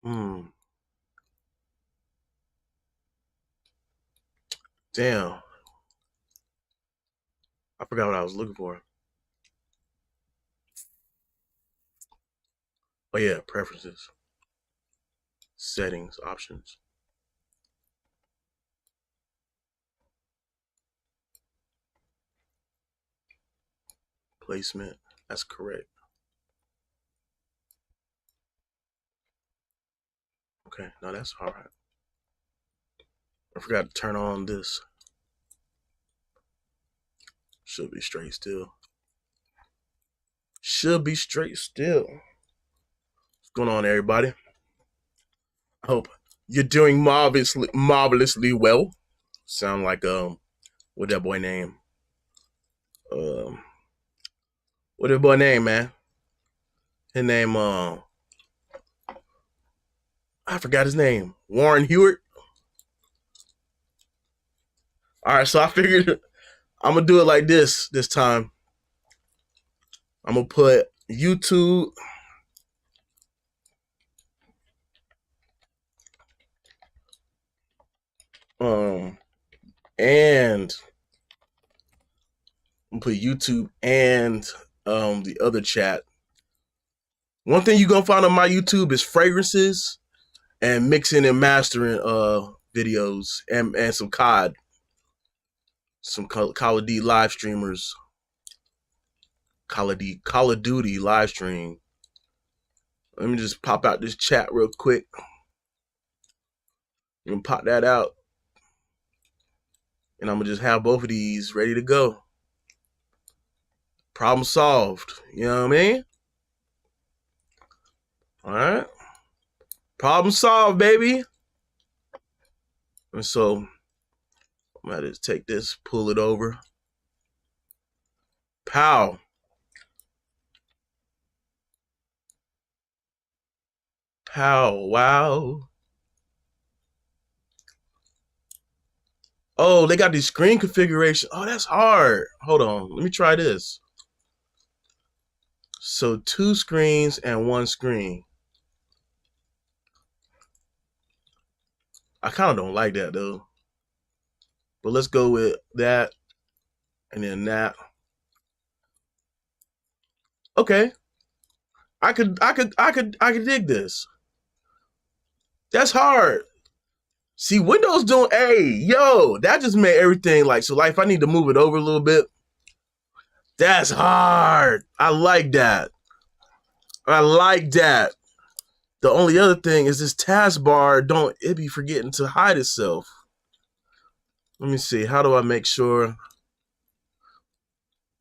Hmm. Damn. I forgot what I was looking for. Oh yeah, preferences, settings, options, placement. That's correct. Okay, no, that's all right. I forgot to turn on this. Should be straight still. Should be straight still. What's going on, everybody? I hope you're doing marvelously well. Sound like what that boy name? Um, what that boy name, man? His name I forgot his name. Warren Hewitt. All right, so I figured I'm gonna do it like this time. I'm gonna put YouTube um and I'm gonna put YouTube and the other chat. One thing you're gonna find on my YouTube is fragrances and mixing and mastering videos and some COD, some Call of Duty live streamers, Call of Duty live stream. Let me just pop out this chat real quick. And pop that out, and I'm gonna just have both of these ready to go. Problem solved. You know what I mean? All right. Problem solved, baby. And so I'm gonna just take this, pull it over. Pow. Pow. Wow. Oh, they got these screen configuration. Oh, that's hard. Hold on. Let me try this. So 2 screens and 1 screen. I kind of don't like that though. But let's go with that and then that. Okay. I could dig this. That's hard. See, Windows doing, hey, yo, that just made everything like, so like if I need to move it over a little bit, that's hard. I like that. I like that. The only other thing is this taskbar, don't it be forgetting to hide itself. Let me see, how do I make sure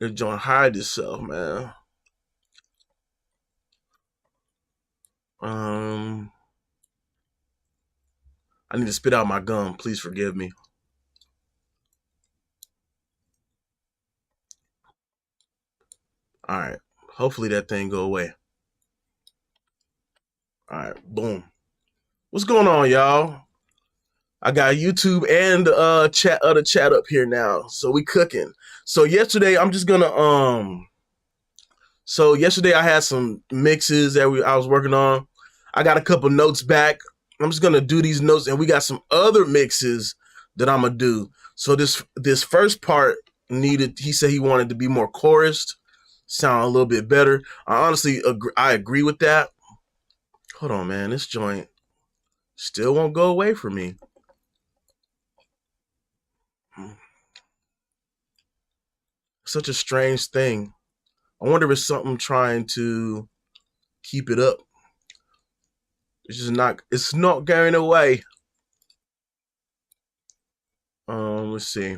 it don't hide itself, man? Um, I need to spit out my gum. Please forgive me. All right. Hopefully that thing go away. All right. Boom. What's going on, y'all? I got YouTube and other chat up here now. So we cooking. So yesterday I'm just gonna so yesterday I had some mixes that I was working on. I got a couple notes back. I'm just gonna do these notes, and we got some other mixes that I'm gonna do. So this first part needed. He said he wanted to be more chorused, sound a little bit better. I agree with that. Hold on, man. This joint still won't go away from me. Such a strange thing. I wonder if it's something trying to keep it up. It's just not. It's not going away. Let's see.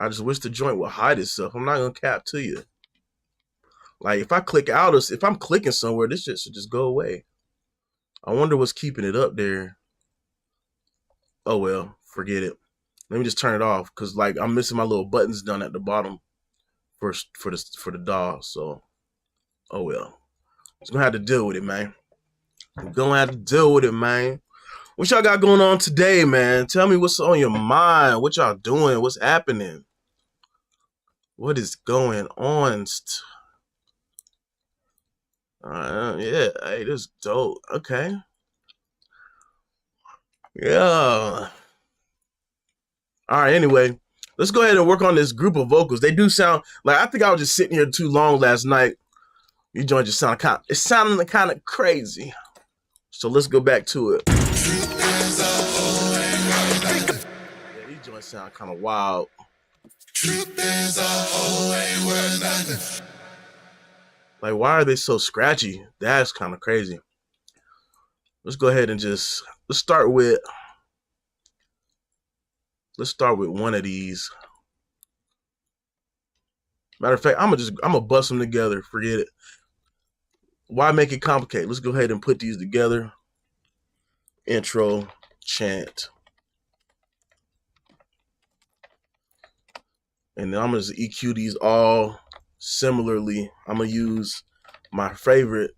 I just wish the joint would hide itself. I'm not gonna cap to you. Like if I click out, if I'm clicking somewhere, this shit should just go away. I wonder what's keeping it up there. Oh well, forget it. Let me just turn it off because like I'm missing my little buttons down at the bottom for the DAW. So oh well, just gonna have to deal with it, man. I'm gonna have to deal with it, man. What y'all got going on today, man? Tell me what's on your mind. What y'all doing? What's happening? What is going on? Yeah, hey, this is dope. Okay. Yeah. All right, anyway, let's go ahead and work on this group of vocals. They do sound like, I think I was just sitting here too long last night. You joined just sound kind of, it's sounding kind of crazy. So let's go back to it. Yeah, these joints sound kind of wild. Truth is a whole ain't worth nothing. Like, why are they so scratchy? That's kind of crazy. Let's go ahead and let's start with one of these. Matter of fact, I'm gonna bust them together. Forget it. Why make it complicated? Let's go ahead and put these together. Intro, chant. And then I'm gonna just EQ these all similarly. I'm gonna use my favorite,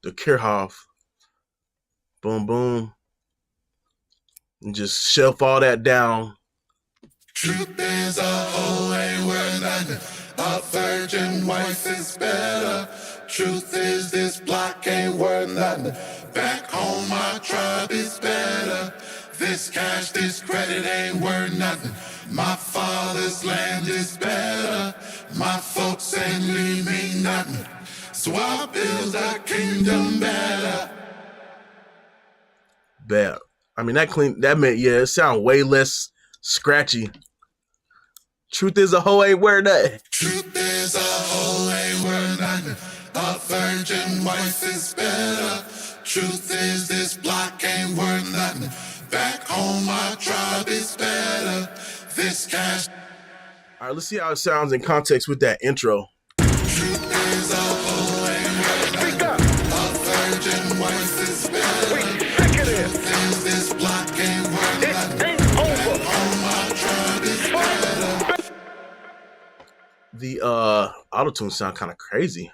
the Kirchhoff. Boom, boom. And just shelf all that down. Truth is a hoe ain't worth nothing. A virgin wife is better. Truth is this block ain't worth nothing. Back home my tribe is better. This cash, this credit ain't worth nothing. My father's land is better. My folks ain't leave me nothing. So I build a kingdom better. Bad. I mean, that meant, yeah, it sounds way less scratchy. Truth is a hoe ain't worth nothing. Truth is a hoe ain't worth nothing. A virgin wife is better. Truth is this block ain't worth nothing. Back home my tribe is better. This cash. All right, let's see how it sounds in context with that intro. Truth is a hoe ain't worth nothing. A virgin wife is better. Truth is this block ain't worth nothing. Back home my tribe is better. The auto-tune sound kind of crazy.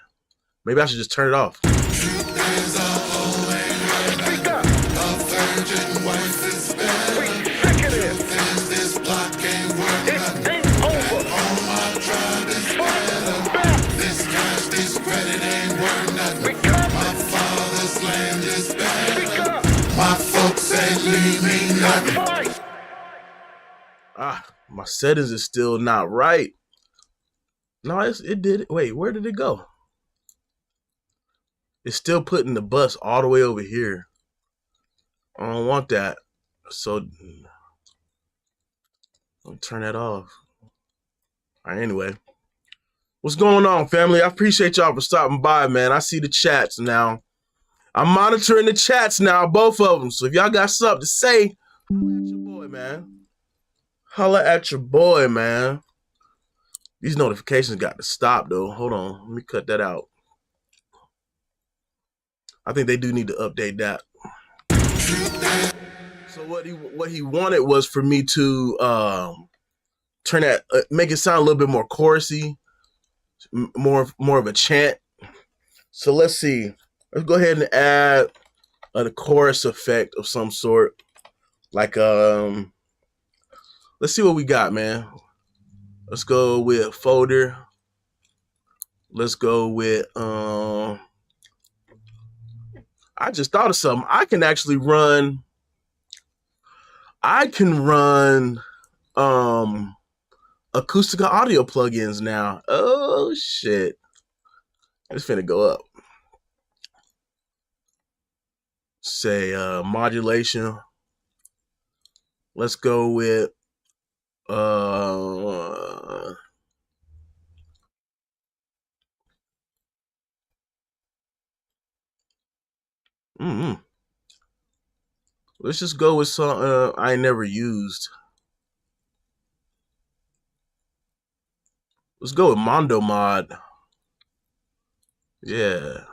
Maybe I should just turn it off. Truth is a hoe ain't worth nothing. A virgin wife is better. Truth is this block ain't worth nothing. Back home my tribe is better. This cash, this credit ain't worth nothing. My father's land is better. My folks ain't leave me nothing. My settings is still not right. No, it did. Wait, where did it go? It's still putting the bus all the way over here. I don't want that. So I'll turn that off. All right, anyway. What's going on, family? I appreciate y'all for stopping by, man. I see the chats now. I'm monitoring the chats now, both of them. So if y'all got something to say, holla at your boy, man. Holla at your boy, man. These notifications got to stop, though. Hold on. Let me cut that out. I think they do need to update that. So what he wanted was for me to turn that, make it sound a little bit more chorusy, more of a chant. So let's see. Let's go ahead and add a chorus effect of some sort. Like let's see what we got, man. Let's go with folder. Let's go with I just thought of something. I can run acoustic audio plugins now. Oh shit. It's finna go up. Say modulation. Let's go with let's just go with some I never used. Let's go with Mondo Mod. Yeah.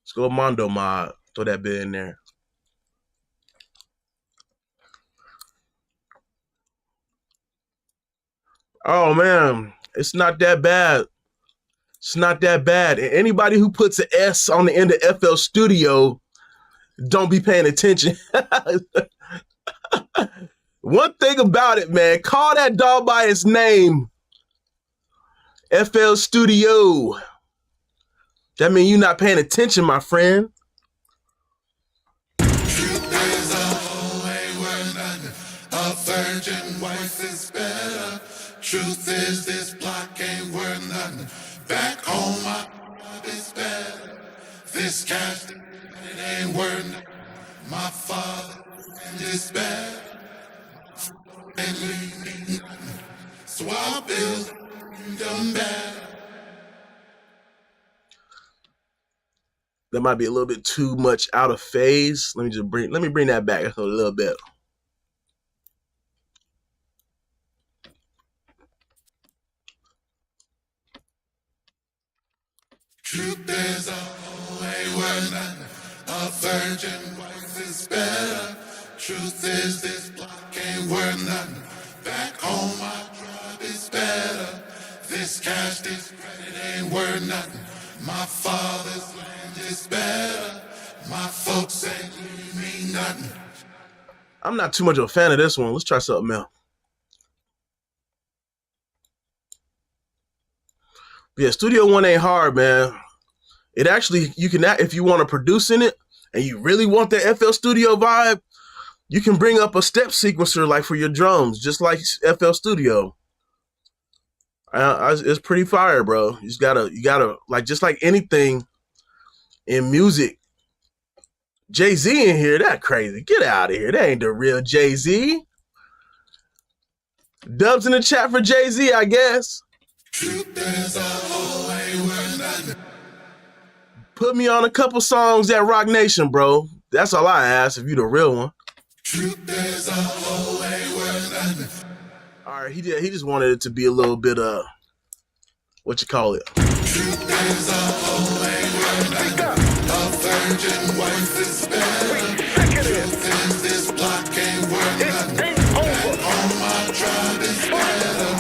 Let's go with Mondo Mod. Throw that bit in there. Oh man, it's not that bad. It's not that bad. And anybody who puts an S on the end of FL Studio, don't be paying attention. One thing about it, man, call that dog by its name. FL Studio. That means you're not paying attention, my friend. Truth is a hoe ain't worth nothing. A virgin wife is better. Truth is this block ain't worth nothing. Back home my job is better. This cash it ain't worth nothing. My father is better. And leave me nothing. So I build them better. That might be a little bit too much out of phase. Let me bring that back a little bit. Truth is a hoe ain't worth nothing. A virgin wife is better. Truth is this block ain't worth nothing. Back home my job is better. This cash, this credit ain't worth nothing. My father's land is better. My folks ain't leave me nothing. I'm not too much of a fan of this one. Let's try something else. Yeah, Studio One ain't hard, man. It actually, you can, if you want to produce in it and you really want that FL Studio vibe, you can bring up a step sequencer like for your drums, just like FL Studio. It's pretty fire, bro. You gotta like, just like anything in music. Jay-Z in here, that crazy. Get out of here. That ain't the real Jay-Z. Dubs in the chat for Jay-Z, I guess. Truth is a hoe ain't worth nothing. Put me on a couple songs that Rock Nation, bro. That's all I ask if you the real one. Truth is a hoe ain't worth nothing. All right, he just wanted it to be a little bit what you call it? Truth is a hoe ain't worth nothing. A virgin wife is better. Truth is this block ain't worth nothing. Back home my tribe is better.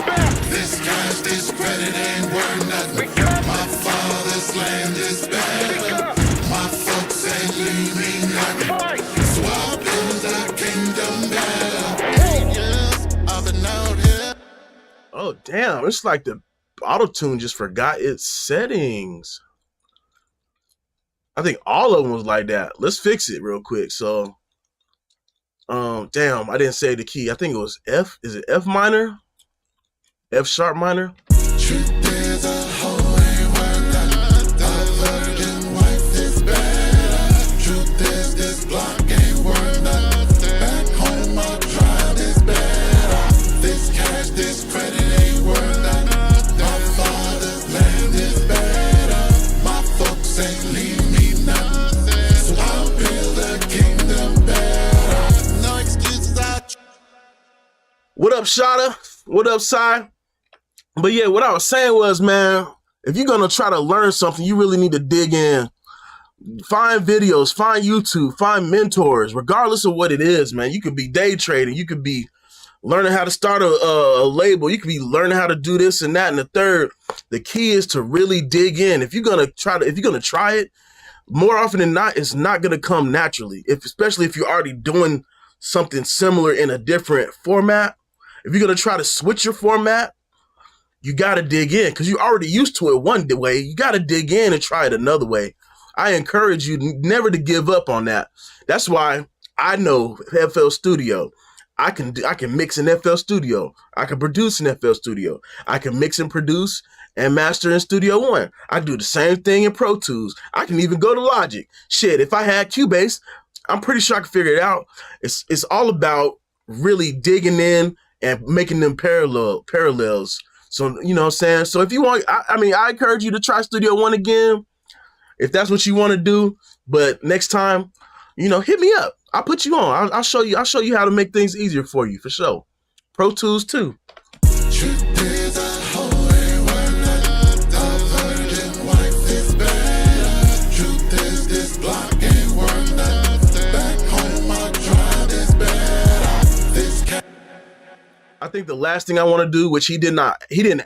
This cash, this credit ain't worth nothing. My father's land is better. My folks ain't leave me nothing. So I build a kingdom better. 8 years I've been out here. Oh damn! It's like the auto-tune just forgot its settings. I think all of them was like that. Let's fix it real quick. So, damn, I didn't say the key. I think it was F. Is it F minor? F sharp minor? Truth is a hoe ain't worth nothing. A virgin wife is better. Truth is this block ain't worth nothing. Back home my tribe is better. This cash, this credit ain't worth nothing. My father's land is better. My folks ain't leave me nothing. So I'll build a kingdom better. No excuses. What up, Shada? What up, Sai? But yeah, what I was saying was, man, if you're going to try to learn something, you really need to dig in. Find videos, find YouTube, find mentors, regardless of what it is, man. You could be day trading. You could be learning how to start a label. You could be learning how to do this and that and the third. The key is to really dig in. If you're going to try it, more often than not, it's not going to come naturally. Especially if you're already doing something similar in a different format. If you're going to try to switch your format, you got to dig in because you're already used to it one way. You got to dig in and try it another way. I encourage you never to give up on that. That's why I know FL Studio. I can mix in FL Studio. I can produce in FL Studio. I can mix and produce and master in Studio One. I do the same thing in Pro Tools. I can even go to Logic. Shit, if I had Cubase, I'm pretty sure I could figure it out. It's all about really digging in and making them parallels. So, you know what I'm saying? So if you want, I encourage you to try Studio One again, if that's what you want to do. But next time, hit me up. I'll put you on. I'll show you how to make things easier for you, for sure. Pro Tools too. Truth is a hoe ain't worth nothing. A virgin wife is better. Truth is this block ain't worth nothing. Back home my tribe is better. This cat. I think the last thing I want to do, which he didn't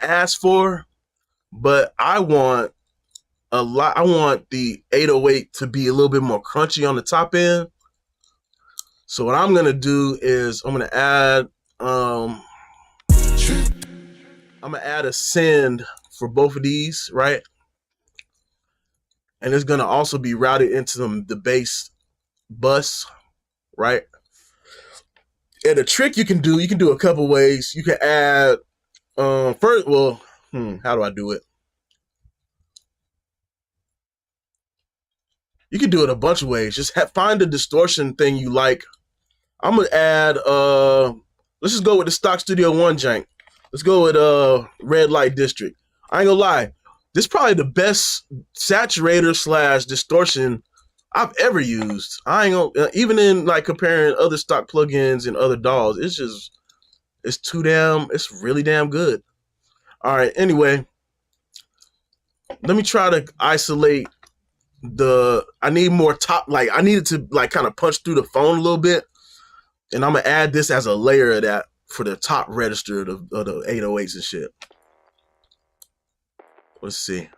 ask for, but I want the 808 to be a little bit more crunchy on the top end. So what I'm gonna do is I'm gonna add a send for both of these, right? And it's gonna also be routed into the bass bus, right? And a trick you can do a couple ways. You can add first. Well, how do I do it? You can do it a bunch of ways. Just find a distortion thing you like. I'm gonna add. Let's just go with the stock Studio One jank. Let's go with Red Light District. I ain't gonna lie. This is probably the best saturator / distortion I've ever used. I ain't gonna even in like comparing other stock plugins and other DAWs. It's really damn good. All right. Anyway, let me try to isolate I need more top. Like I needed to like kind of punch through the phone a little bit, and I'm gonna add this as a layer of that for the top register of the 808s and shit. Let's see.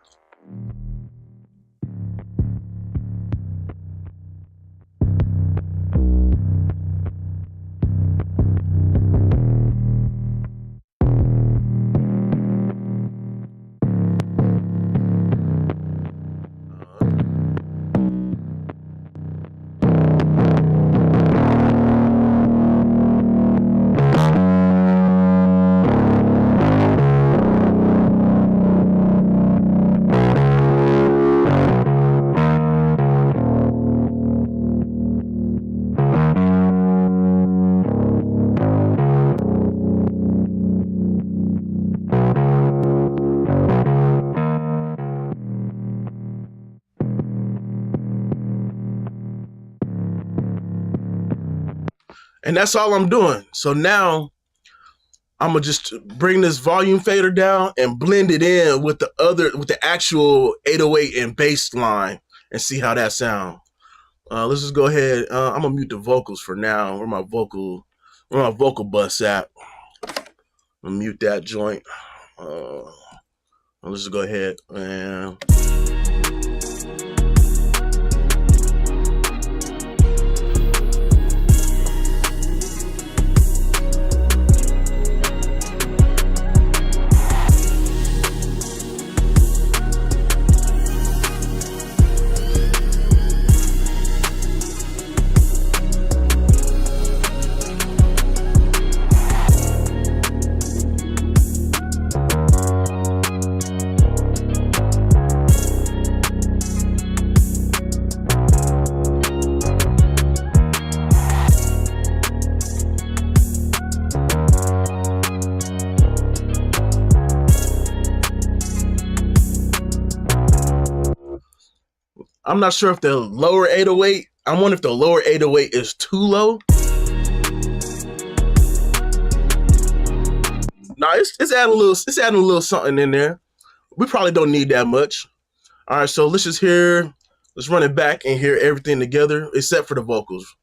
And that's all I'm doing. So now I'm gonna just bring this volume fader down and blend it in with the actual 808 and bass line and see how that sounds. Let's just go ahead. I'm gonna mute the vocals for now. Where my vocal bus at? I'm gonna mute that joint. Let's just go ahead and. I'm not sure if the lower 808, I wonder if the lower 808 is too low. No, it's adding a little something in there. We probably don't need that much. All right, so let's run it back and hear everything together except for the vocals.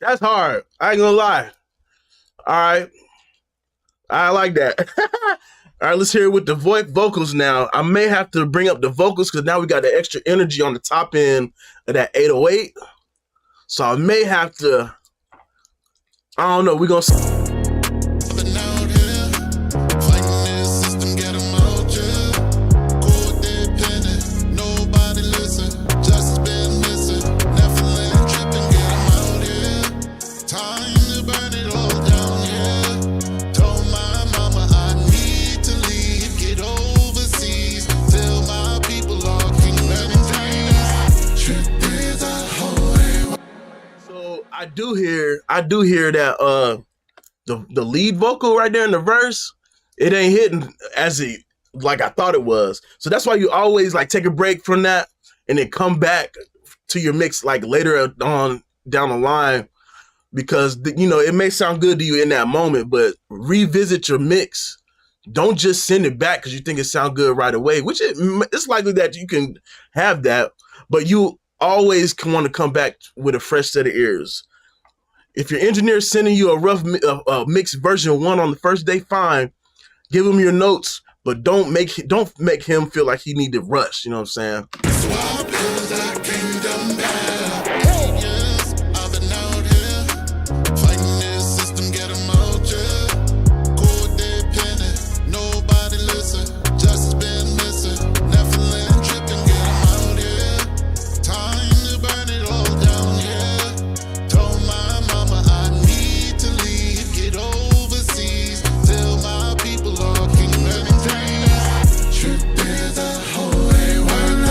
That's hard. I ain't gonna lie. All right. I like that. All right, let's hear it with the vocals now. I may have to bring up the vocals because now we got the extra energy on the top end of that 808. So I may have to, I don't know, we're gonna see. I do hear that the lead vocal right there in the verse, it ain't hitting as it like I thought it was. So that's why you always like take a break from that and then come back to your mix like later on down the line, because you know it may sound good to you in that moment, but revisit your mix. Don't just send it back because you think it sounds good right away, which it's likely that you can have that, but you always can want to come back with a fresh set of ears. If your engineer's sending you a rough mixed version one on the first day, fine, give him your notes, but don't make him feel like he need to rush. You know what I'm saying? So I build a kingdom now. Yes, I've been out here fighting this system, get 'em out, yeah. Codependent, nobody listen. Justice been missing. Nephilim tripping, get 'em out here. Time to burn it all down, yeah. Told my mama I need to leave, get overseas. Tell my people all kingdom dreams. Truth is a holy word,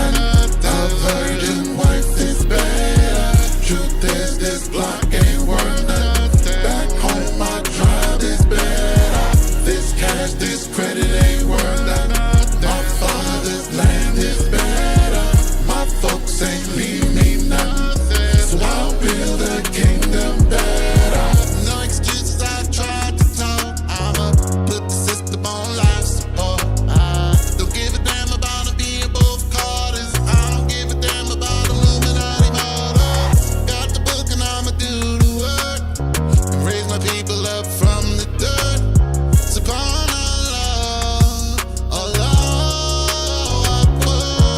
a virgin wife is better. Truth is this block ain't worth nothing. Back home my tribe is better. This cash, this credit ain't worth nothing. My father's land is better. My folks ain't leave me nothing. So I'll build a kingdom better. No excuses, I tried to talk. I'ma put the system on life support. Don't give a damn about it being both quarters. I don't give a damn about Illuminati models. Got the book and I'ma do the work and raise my people up from the dirt. Subhanallah, Allah Akbar.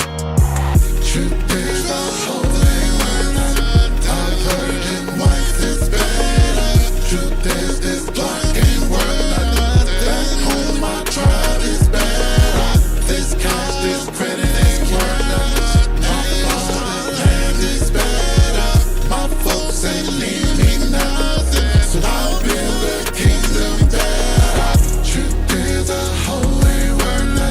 Truth is a holy word, a virgin wife is better. Truth is this block ain't worth nothing. Back home my tribe is better. This cash, this credit ain't worth nothing. My father's land is better. My folks ain't leave me nothing. So I'll build a kingdom better. Truth is a holy word, a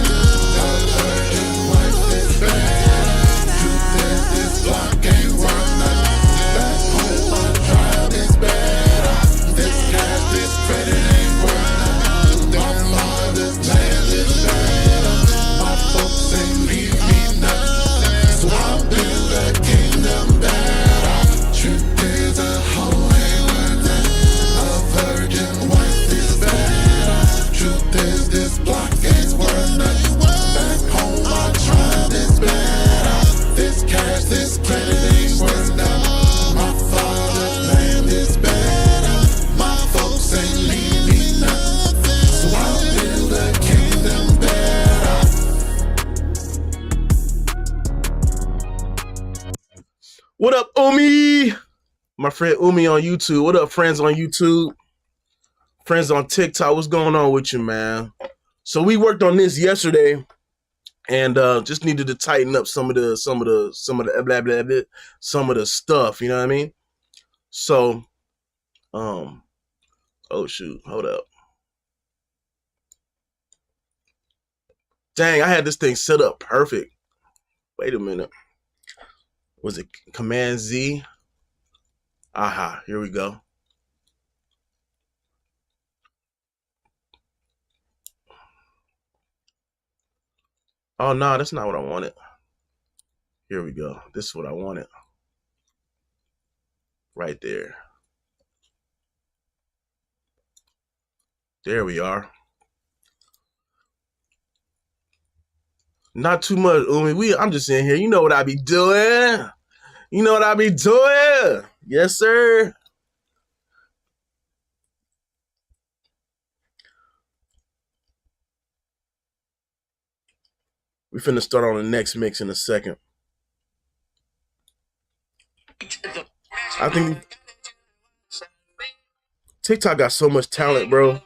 virgin wife is better. Truth is this block ain't worth nothing. Back home my tribe is better. This cash, this credit ain't worth nothing. My father's land is better. My folks ain't leave me nothing. So I'll build a kingdom better. Truth is a holy word, a virgin wife is better. Truth is this block ain't worth nothing. Back home my tribe is better. This cash, this credit ain't worth nothing. My father's land is better. My folks ain't leave me nothing. So I'll build a kingdom better. What up, Umi? My friend Umi on YouTube. What up, friends on YouTube? Friends on TikTok. What's going on with you, man? So we worked on this yesterday, and just needed to tighten up some of the blah, blah, blah, some of the stuff. You know what I mean? So, oh shoot, hold up. Dang, I had this thing set up perfect. Wait a minute. Was it Command Z? Aha, here we go. Oh no, that's not what I wanted. Here we go. This is what I wanted. Right there. There we are. Not too much, Umi. I'm just in here. You know what I be doing. You know what I be doing. Yes, sir. We finna start on the next mix in a second. I think TikTok got so much talent, bro.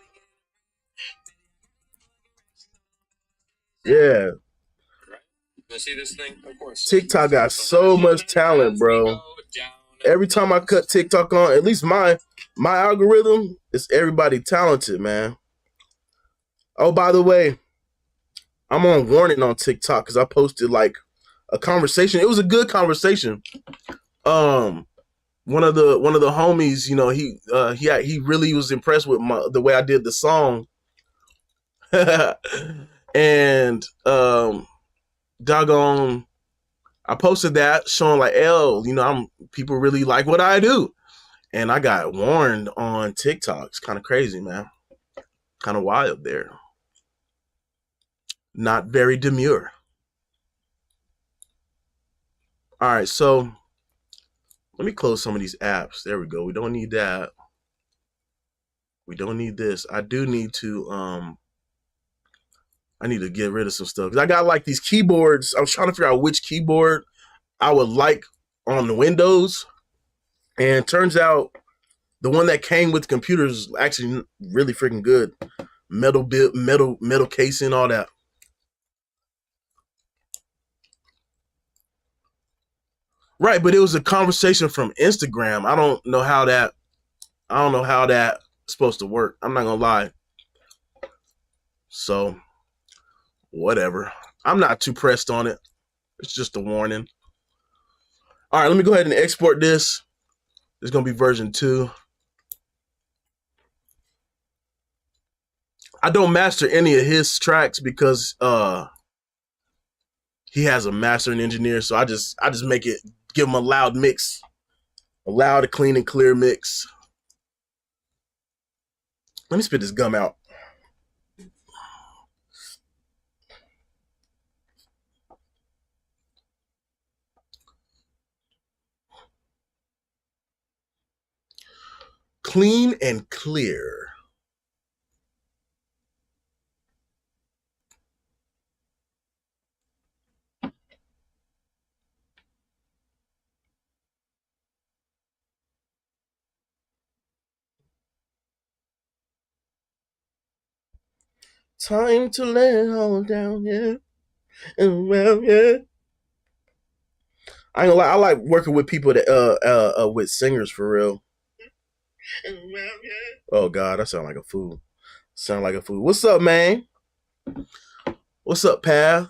Yeah. You see this thing? Of course. TikTok got so much talent, bro. Every time I cut TikTok on, at least my algorithm, it's everybody talented, man. Oh, by the way, I'm on warning on TikTok because I posted like a conversation. It was a good conversation. one of the homies, you know, he really was impressed with the way I did the song. And doggone, I posted that showing like, L, you know, people really like what I do. And I got warned on TikTok. It's kind of crazy, man. Kind of wild there. Not very demure. All right, so let me close some of these apps. There we go. We don't need that. We don't need this. I do need to I need to get rid of some stuff. Cause I got like these keyboards. I was trying to figure out which keyboard I would like on the Windows. And turns out the one that came with the computer is actually really freaking good. Metal casing, all that. Right, but it was a conversation from Instagram. I don't know how that's supposed to work. I'm not gonna lie. So whatever. I'm not too pressed on it. It's just a warning. All right, let me go ahead and export this. It's gonna be version 2. I don't master any of his tracks because he has a mastering engineer, so I just make it, give him a loud mix, a loud, clean, and clear mix. Let me spit this gum out. Clean and clear. Time to lay it all down, yeah. And well, yeah. I ain't gonna lie, I like working with people that with singers for real. Oh God, I sound like a fool. What's up, man? What's up, Path?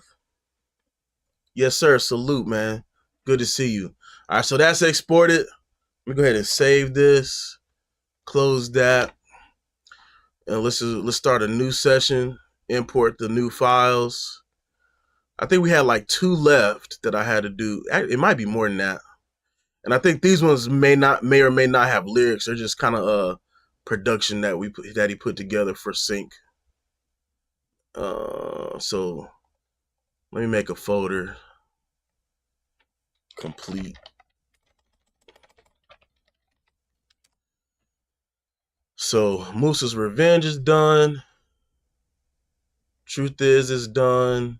Yes, sir. Salute, man. Good to see you. All right, so that's exported. Let me go ahead and save this. Close that. And let's start a new session. Import the new files. I think we had like 2 left that I had to do. It might be more than that. And I think these ones may or may not have lyrics. They're just kind of production that he put together for sync. So let me make a folder. Complete. So Moose's Revenge is done. Truth is done.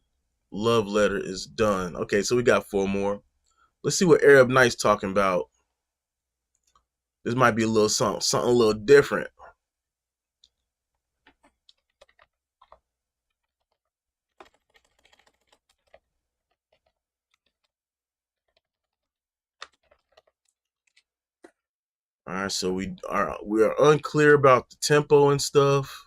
Love Letter is done. Okay, so we got 4 more. Let's see what Arab Night's talking about. This might be a little something a little different. All right, so we are unclear about the tempo and stuff.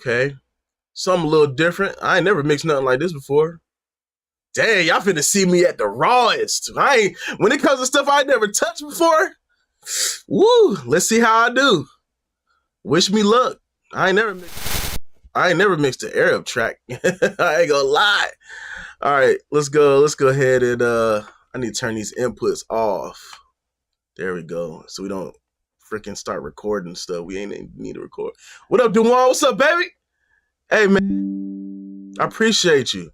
Okay. Something a little different. I ain't never mixed nothing like this before. Dang, y'all finna see me at the rawest. When it comes to stuff I never touched before. Woo! Let's see how I do. Wish me luck. I ain't never mixed the Arab track. I ain't gonna lie. All right, let's go ahead and I need to turn these inputs off. There we go. So we don't freaking start recording stuff. We ain't even need to record. What up, Duwan? What's up, baby? Hey, man. I appreciate you.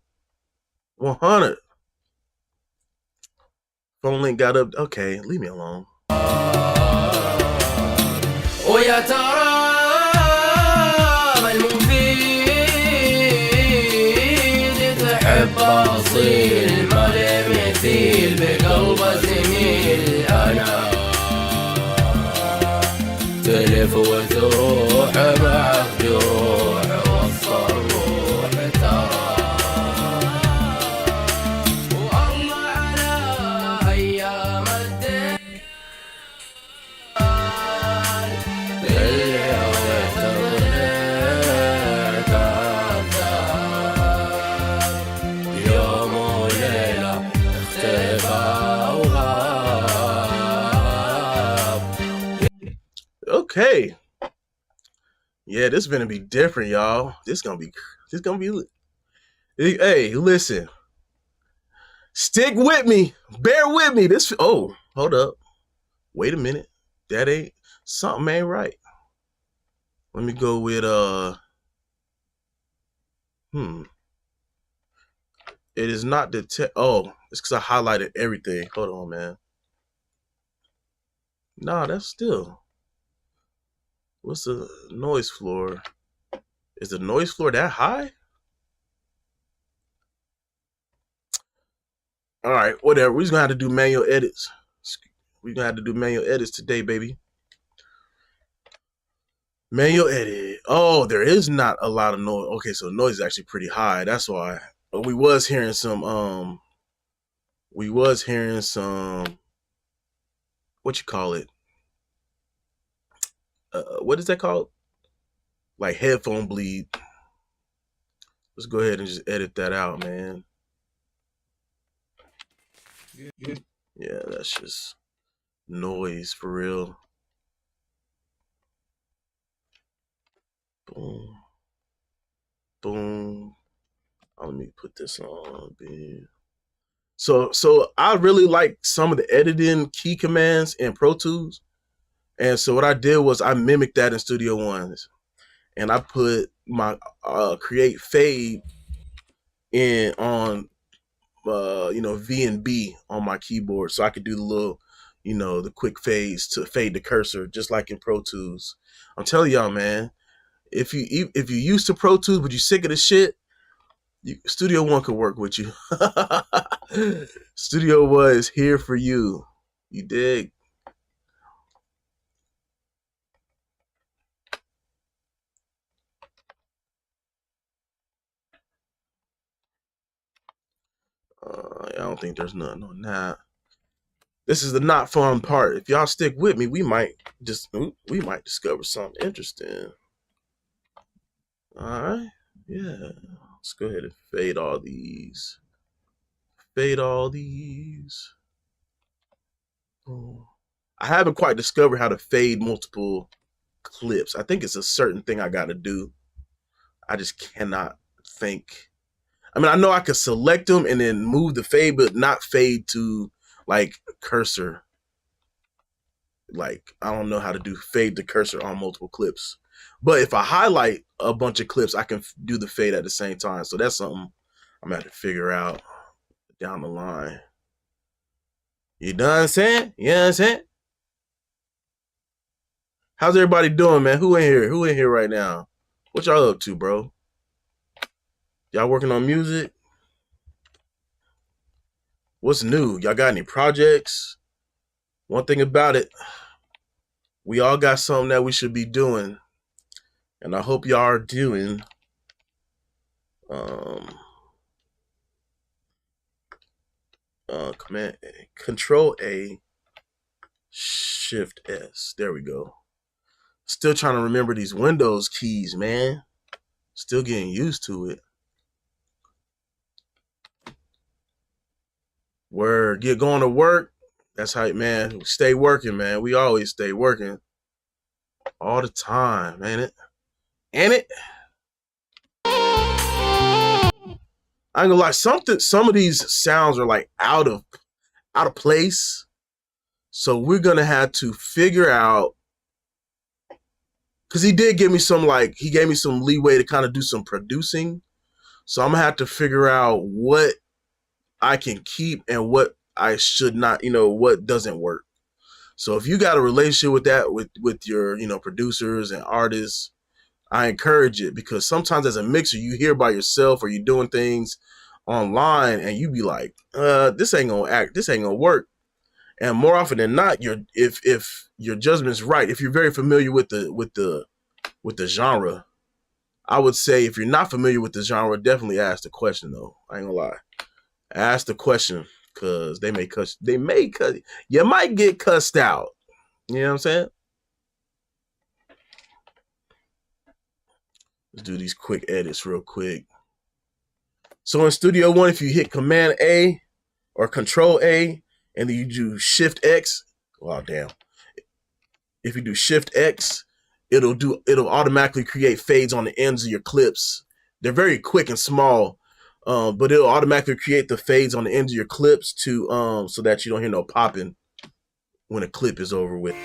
100. Phone link got up. Okay, leave me alone. ويا ترى ما المفيد تحب أصيل ما لم يثيل بقلب زميل أنا تلف وتروح معك جروح وسط الروح ترى والله على أيام الدين Okay. Yeah, this is gonna be different, y'all. This gonna be. Hey, listen. Stick with me. Bear with me. This. Oh, hold up. Wait a minute. That ain't something ain't right. Let me go with It is not detect. Oh, it's because I highlighted everything. Hold on, man. Nah, that's still. What's the noise floor? Is the noise floor that high? All right, whatever. We're just gonna have to do manual edits. We're gonna have to do manual edits today, baby. Manual edit. Oh, there is not a lot of noise. Okay, so noise is actually pretty high. That's why. But we was hearing some what you call it? What is that called? Like headphone bleed. Let's go ahead and just edit that out, man. Yeah, that's just noise for real. Boom. Boom. Oh, let me put this on. So I really like some of the editing key commands in Pro Tools. And so what I did was I mimicked that in Studio One. And I put my create fade in on V and B on my keyboard, so I could do the little, the quick fades to fade the cursor, just like in Pro Tools. I'm telling y'all, man, if you used to Pro Tools but you sick of the shit, Studio One could work with you. Studio One is here for you. You dig? I don't think there's nothing on that. This is the not fun part. If y'all stick with me, we might discover something interesting. All right, yeah. Let's go ahead and fade all these. Fade all these. Oh. I haven't quite discovered how to fade multiple clips. I think it's a certain thing I got to do. I just cannot think. I mean, I know I could select them and then move the fade, but not fade to like cursor. Like, I don't know how to do fade the cursor on multiple clips. But if I highlight a bunch of clips, I can do the fade at the same time. So that's something I'm going to have to figure out down the line. You know what I'm saying? You know what I'm saying? How's everybody doing, man? Who in here? Who in here right now? What y'all up to, bro? Y'all working on music? What's new? Y'all got any projects? One thing about it, we all got something that we should be doing. And I hope y'all are doing Control A, Shift S. There we go. Still trying to remember these Windows keys, man. Still getting used to it. Word, get going to work. That's how, man, we stay working, man. We always stay working. All the time, ain't it? Ain't it? I ain't gonna lie, some of these sounds are like out of place. So we're gonna have to figure out because he did give me some, like, he gave me some leeway to kind of do some producing. So I'm gonna have to figure out what I can keep and what I should not, what doesn't work. So if you got a relationship with that, with your, producers and artists, I encourage it, because sometimes as a mixer, you hear by yourself or you're doing things online and you be like, this ain't gonna work. And more often than not, if your judgment's right, if you're very familiar with the genre, I would say if you're not familiar with the genre, definitely ask the question though. I ain't gonna lie. Ask the question, because you might get cussed out. You know what I'm saying? Let's do these quick edits real quick. So in Studio One, if you hit Command A or Control A, and then you do Shift X, well, damn. If you do Shift X, it'll automatically create fades on the ends of your clips. They're very quick and small, but it'll automatically create the fades on the ends of your clips to so that you don't hear no popping when a clip is over with.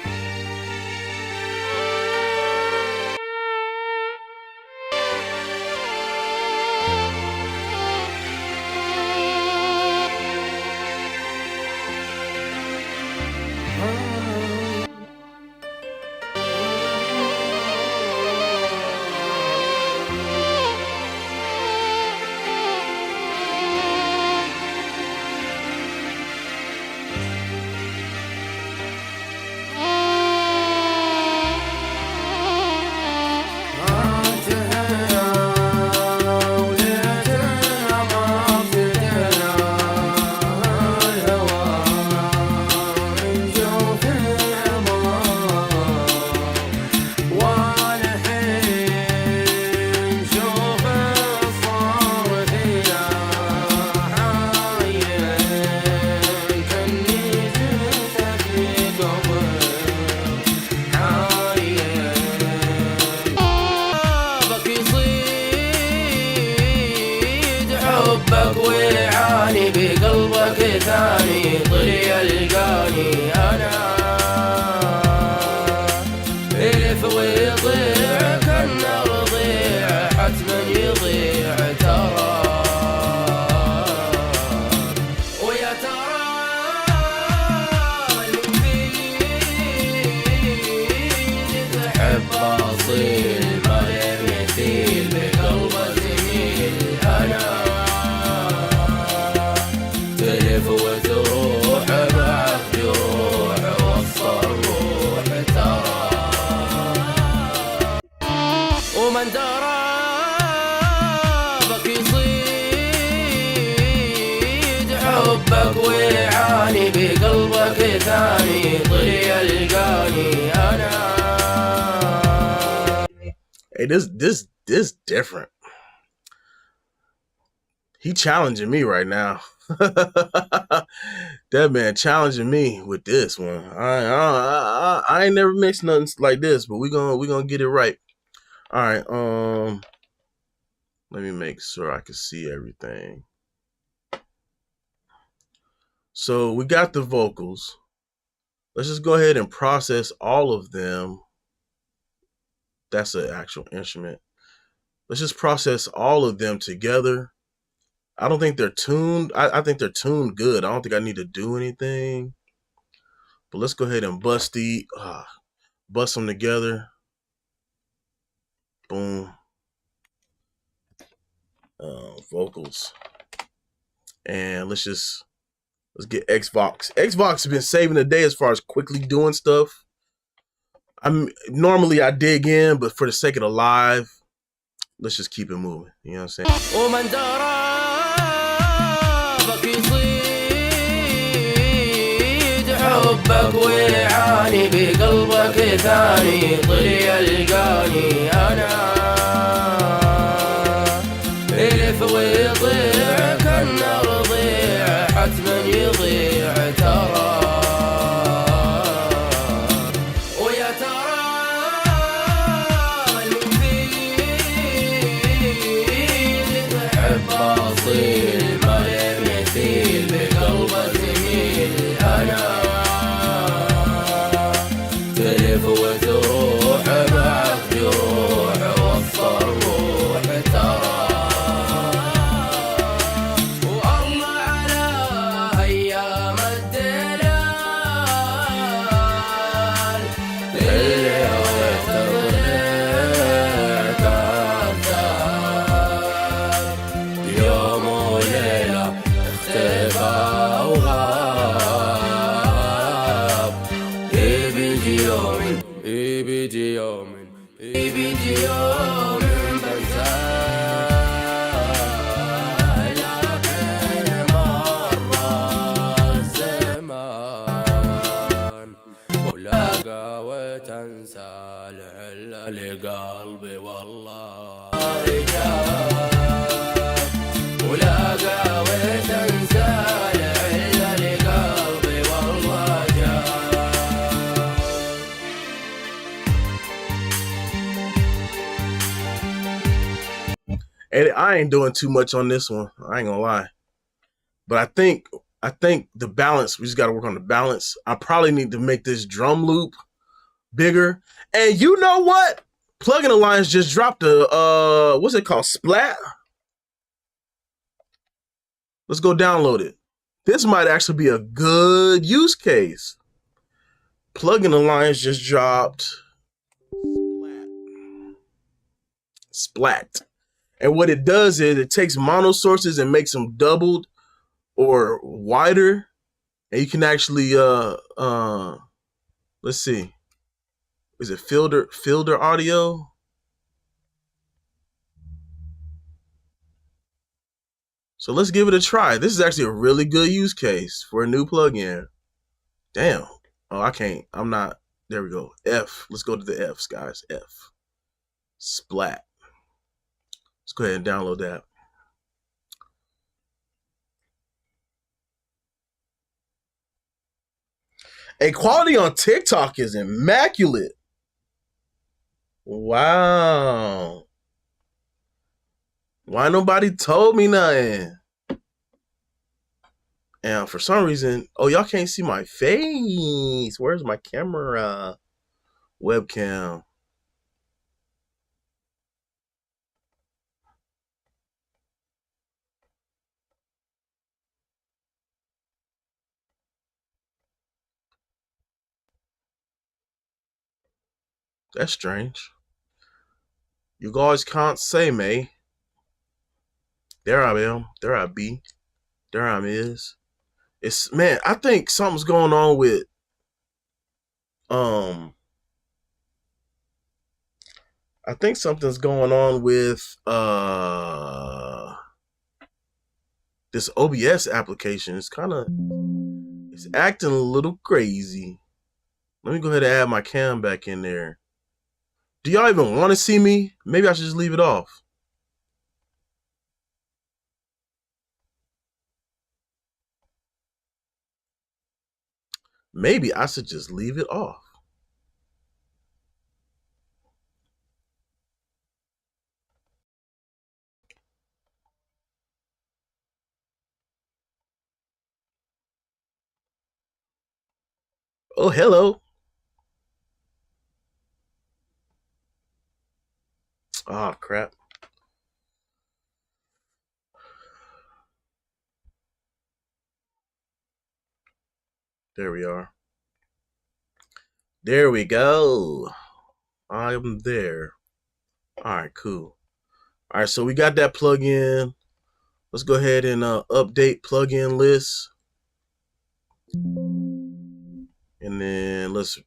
بقلبك ثاني طلي يلقاني أنا يلف ويضيع كأنه رضيع حتما يضيع ترى ويا ترى المفيد تحب أصيل ما يمثيل بقلبه جميل أنا وتروح معك جروح وصل روح ترى ومن درى بك يصيد حبك ويعاني بقلبك ثاني طلي يلقاني أنا. Hey, this different. He challenging me right now. That man challenging me with this one. I ain't never mixed nothing like this, but we gonna get it right. All right. Let me make sure I can see everything. So we got the vocals. Let's just go ahead and process all of them. That's an actual instrument. Let's just process all of them together. I don't think they're tuned. I think they're tuned good. I don't think I need to do anything. But let's go ahead and bust them together. Boom. Vocals. And let's get Xbox. Xbox has been saving the day as far as quickly doing stuff. Normally I dig in, but for the sake of the live, let's just keep it moving. You know what I'm saying? يصيد حبك ويعاني بقلبك ثاني طلي يلقاني أنا يلف ويضيع كأنه رضيع حتما يضيع ترى ويا ترى المفيد تحب أصيل ما يمثيل بقلبه جميل أنا تلف وتروح معك يوم بيجي يوم بيجي يوم بنساه لكن مر الزمان ولاقى وتنسى العلة لقلبي والله جاب ولاقى وتنسى العلة لقلبي والله جاب. And I ain't doing too much on this one. I ain't gonna lie. But I think the balance, we just gotta work on the balance. I probably need to make this drum loop bigger. And you know what? Plugin Alliance just dropped a what's it called? Splat. Let's go download it. This might actually be a good use case. Plugin Alliance just dropped Splat. And what it does is it takes mono sources and makes them doubled or wider. And you can actually let's see. Is it filter audio? So let's give it a try. This is actually a really good use case for a new plugin. Damn. Oh, I can't. I'm not. There we go. F. Let's go to the F's, guys. F. Splat. Let's go ahead and download that. Hey, quality on TikTok is immaculate. Wow. Why nobody told me nothing? And for some reason, oh, y'all can't see my face. Where's my camera? Webcam. That's strange. You guys can't say me. There I am. There I be. There I is. It's, man, I think something's going on with I think something's going on with this OBS application. It's acting a little crazy. Let me go ahead and add my cam back in there. Do y'all even want to see me? Maybe I should just leave it off. Maybe I should just leave it off. Oh, hello. Oh, crap. There we are. There we go. I'm there. All right, cool. All right, so we got that plugin. Let's go ahead and update plugin list. And then let's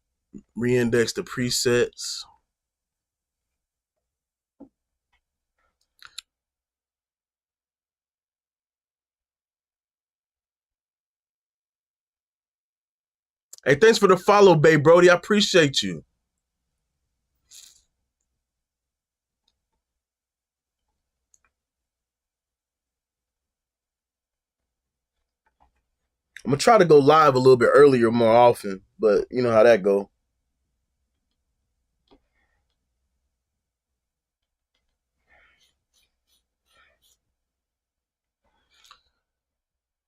reindex the presets. Hey, thanks for the follow, babe, Brody. I appreciate you. I'm gonna try to go live a little bit earlier more often, but you know how that go.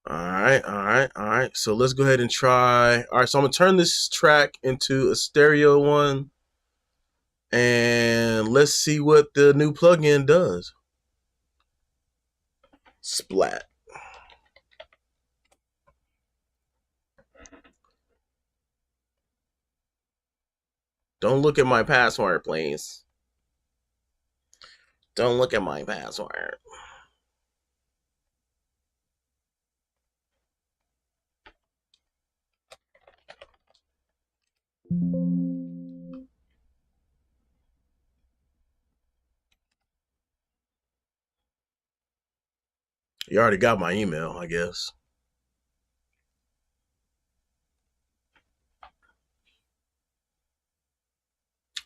All right. So let's go ahead and try. All right, so I'm gonna turn this track into a stereo one, and let's see what the new plugin does. Splat. Don't look at my password, please. Don't look at my password. You already got my email, I guess.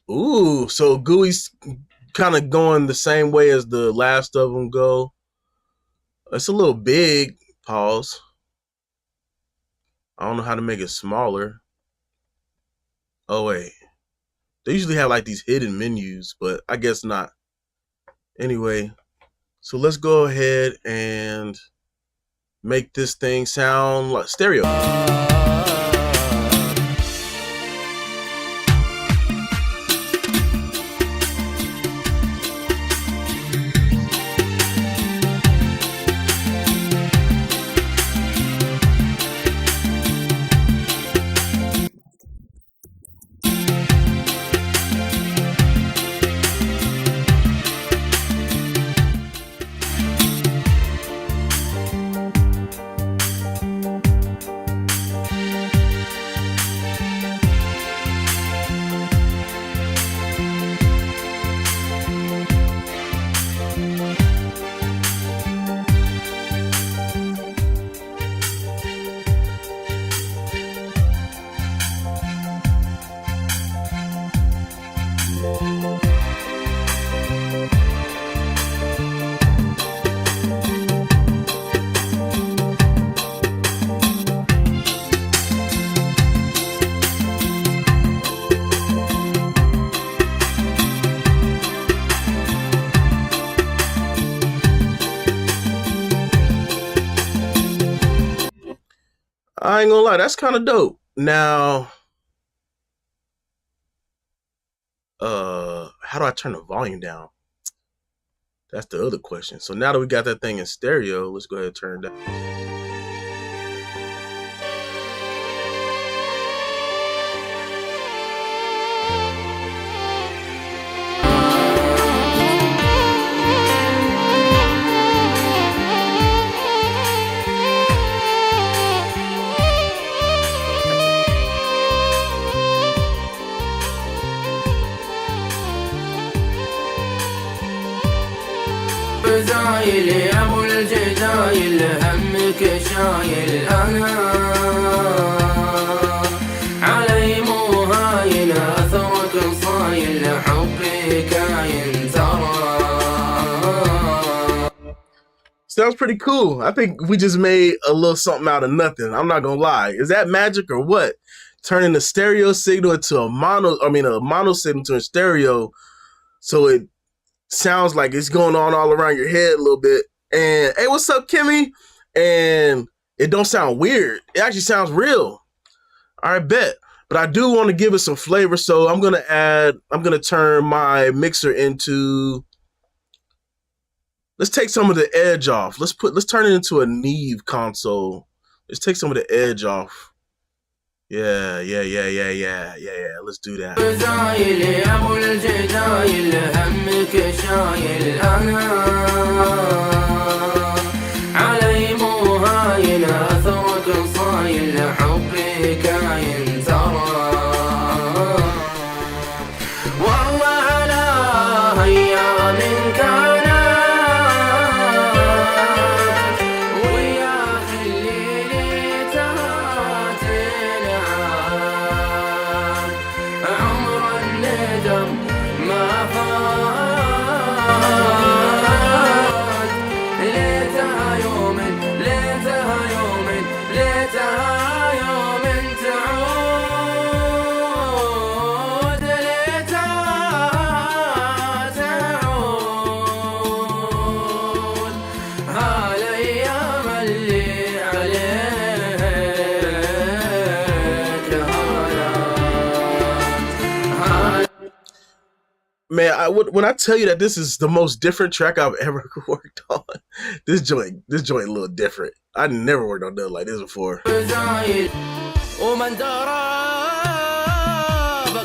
Ooh, so Gooey's kind of going the same way as the last of them go. It's a little big. Pause. I don't know how to make it smaller. Oh, wait. They usually have like these hidden menus, but I guess not. Anyway, so let's go ahead and make this thing sound like stereo. I ain't gonna lie, that's kind of dope. Now, how do I turn the volume down? That's the other question. So now that we got that thing in stereo, let's go ahead and turn it down. زايل يا ابو الجدايل همك شايل انا علي مو هاين اثرك صايل حبي كاين ترى. Sounds pretty cool. I think we just made a little something out of nothing. I'm not gonna lie. Is that magic or what? Turning the stereo signal into a mono signal to a stereo, so it sounds like it's going on all around your head a little bit. And hey, what's up, Kimmy? And it don't sound weird. It actually sounds real. All right, bet. But I do want to give it some flavor, so I'm gonna turn my mixer into. Let's take some of the edge off. Let's turn it into a Neve console. Let's take some of the edge off. Yeah. Let's do that. زايل يا ابو الجدايل همك شايل انا علي مو هاين اثرك صايل حبي كاين ترى. والله على ايام كانت ويا الليل تاتنا عمر الندم ما فات ليتها يوم ليتها يوم ليتها يوم تعود ليتها تعود هالايام اللي عليك هانت. Man, when I tell you that this is the most different track I've ever worked on, this joint a little different. I never worked on nothing like this before. زايد ومن درابك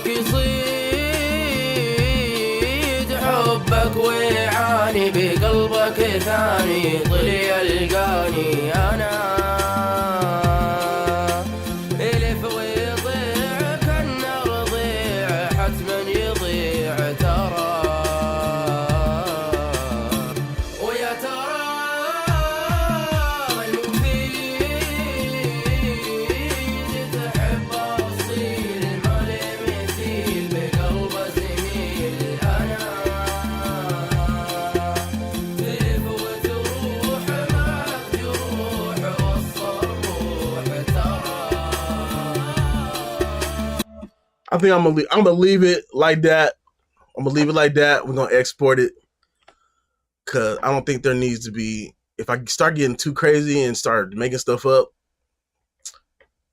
يصيد حبك ويعاني بقلبك ثاني طلي يلقاني انا الف ويضيع كالنار ضيع حتما يضيع ترى ويا ترى I think I'm gonna leave it like that. I'm gonna leave it like that. We're gonna export it because I don't think there needs to be. If I start getting too crazy and start making stuff up,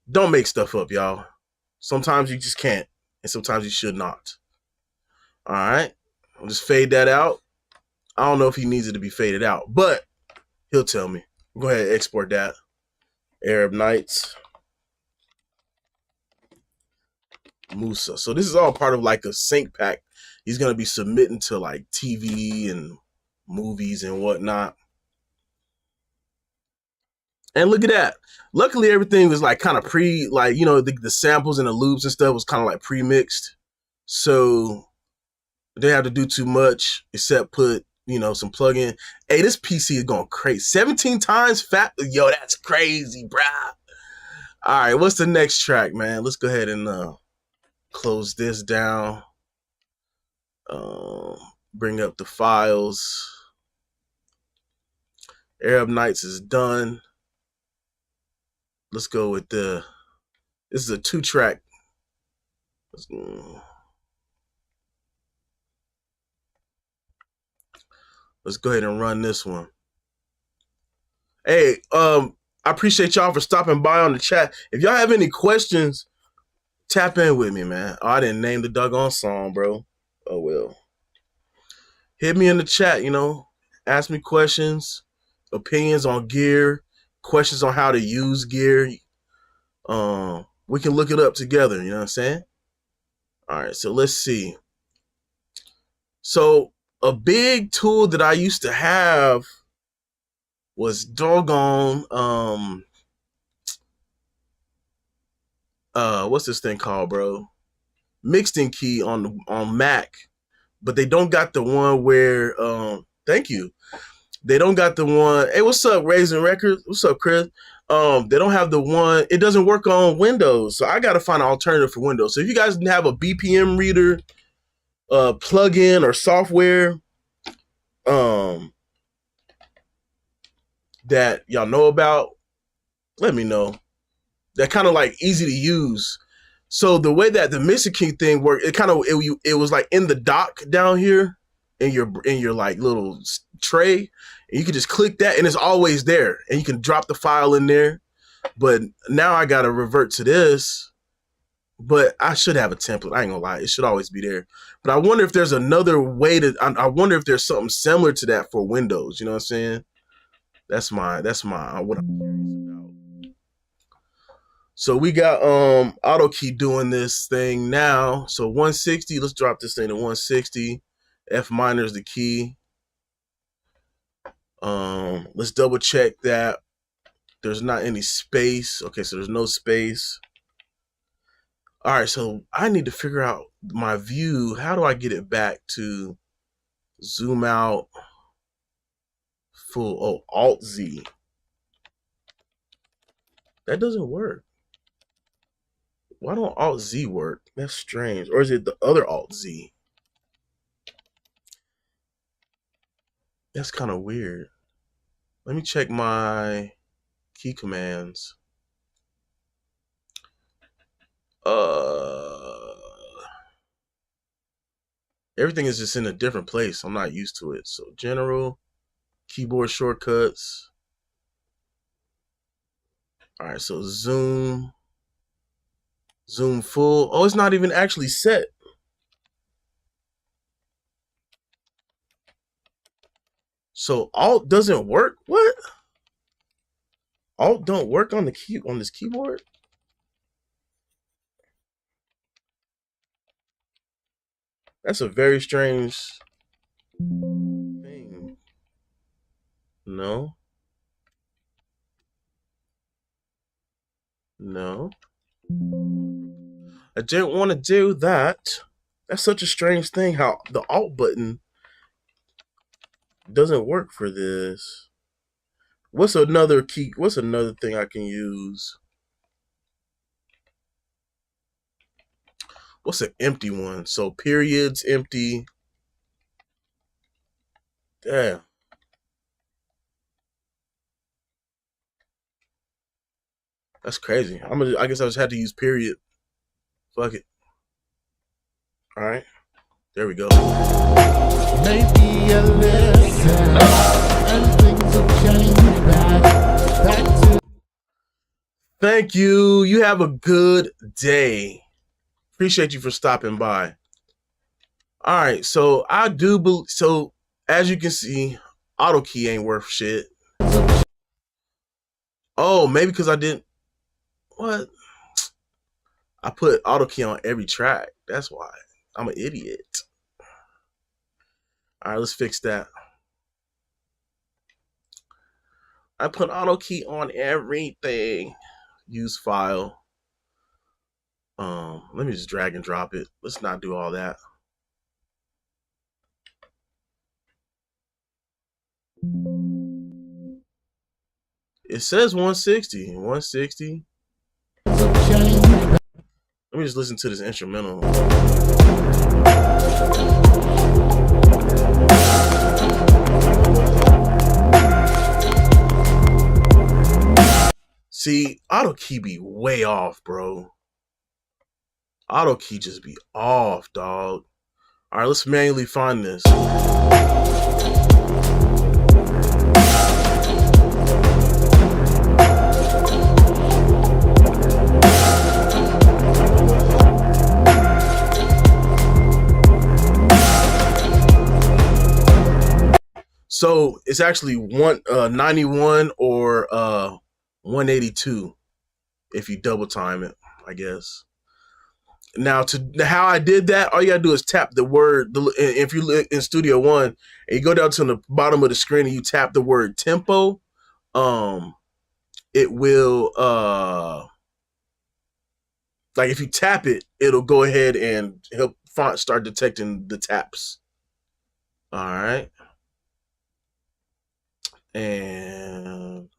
don't make stuff up, y'all. Sometimes you just can't, and sometimes you should not. All right, I'll just fade that out. I don't know if he needs it to be faded out, but he'll tell me. Go ahead and export that. Arab Nights. Musa. So this is all part of like a sync pack. He's gonna be submitting to like TV and movies and whatnot. And look at that. Luckily, everything was like kind of like the samples and the loops and stuff was kind of like pre-mixed. So they didn't have to do too much except put some plug-in. Hey, this PC is going crazy. 17 times fat. Yo, that's crazy, bruh. All right, what's the next track, man? Let's go ahead and close this down. Bring up the files. Arab Nights is done. Let's go with this is a 2-track. Let's go ahead and run this one. Hey, I appreciate y'all for stopping by on the chat. If y'all have any questions, tap in with me, man. Oh, I didn't name the doggone song, bro. Oh, well. Hit me in the chat, Ask me questions, opinions on gear, questions on how to use gear. We can look it up together, you know what I'm saying? All right, so let's see. So a big tool that I used to have was doggone what's this thing called, bro? Mixing Key on Mac, but they don't got the one where thank you. They don't got the one. Hey, what's up, Raising Records? What's up, Chris? They don't have the one. It doesn't work on Windows, so I got to find an alternative for Windows. So if you guys have a BPM reader, plugin or software, that y'all know about, let me know. That kind of like easy to use. So the way that the Mixing Key thing worked, it was like in the dock down here in your like little tray, and you can just click that and it's always there, and you can drop the file in there. But now I gotta revert to this. But I should have a template. I ain't gonna lie, it should always be there. But I wonder if there's another way to. I wonder if there's something similar to that for Windows. You know what I'm saying? That's my what I'm curious about. So we got AutoKey doing this thing now. So 160. Let's drop this thing to 160. F minor is the key. Let's double check that there's not any space. Okay, so there's no space. All right, so I need to figure out my view. How do I get it back to zoom out full? Oh, Alt Z. That doesn't work. Why don't Alt Z work? That's strange. Or is it the other Alt Z? That's kind of weird. Let me check my key commands. Everything is just in a different place. I'm not used to it. So general, keyboard shortcuts. All right, so zoom full. Oh, it's not even actually set. So Alt doesn't work? What? Alt don't work on this keyboard? That's a very strange thing. No. No. I didn't want to do that. That's such a strange thing how the Alt button doesn't work for this. What's another key? What's another thing I can use? What's an empty one? So periods empty. Damn. That's crazy. I guess I just had to use period. Fuck it. All right, there we go. Maybe a listen, and things will change back to. Thank you. You have a good day. Appreciate you for stopping by. All right, so I do believe. So as you can see, auto key ain't worth shit. Oh, maybe because I didn't. What? I put auto key on every track. That's why. I'm an idiot. All right, let's fix that. I put auto key on everything. Use file. Let me just drag and drop it. Let's not do all that. It says 160. 160. Let me just listen to this instrumental. See, auto key be way off, bro. Auto key just be off, dog. All right, let's manually find this. So it's actually 91 or 182 if you double time it, I guess. Now, to how I did that, all you gotta do is tap the word. If you look in Studio One and you go down to the bottom of the screen and you tap the word tempo, it will like if you tap it, it'll go ahead and help font start detecting the taps. All right, and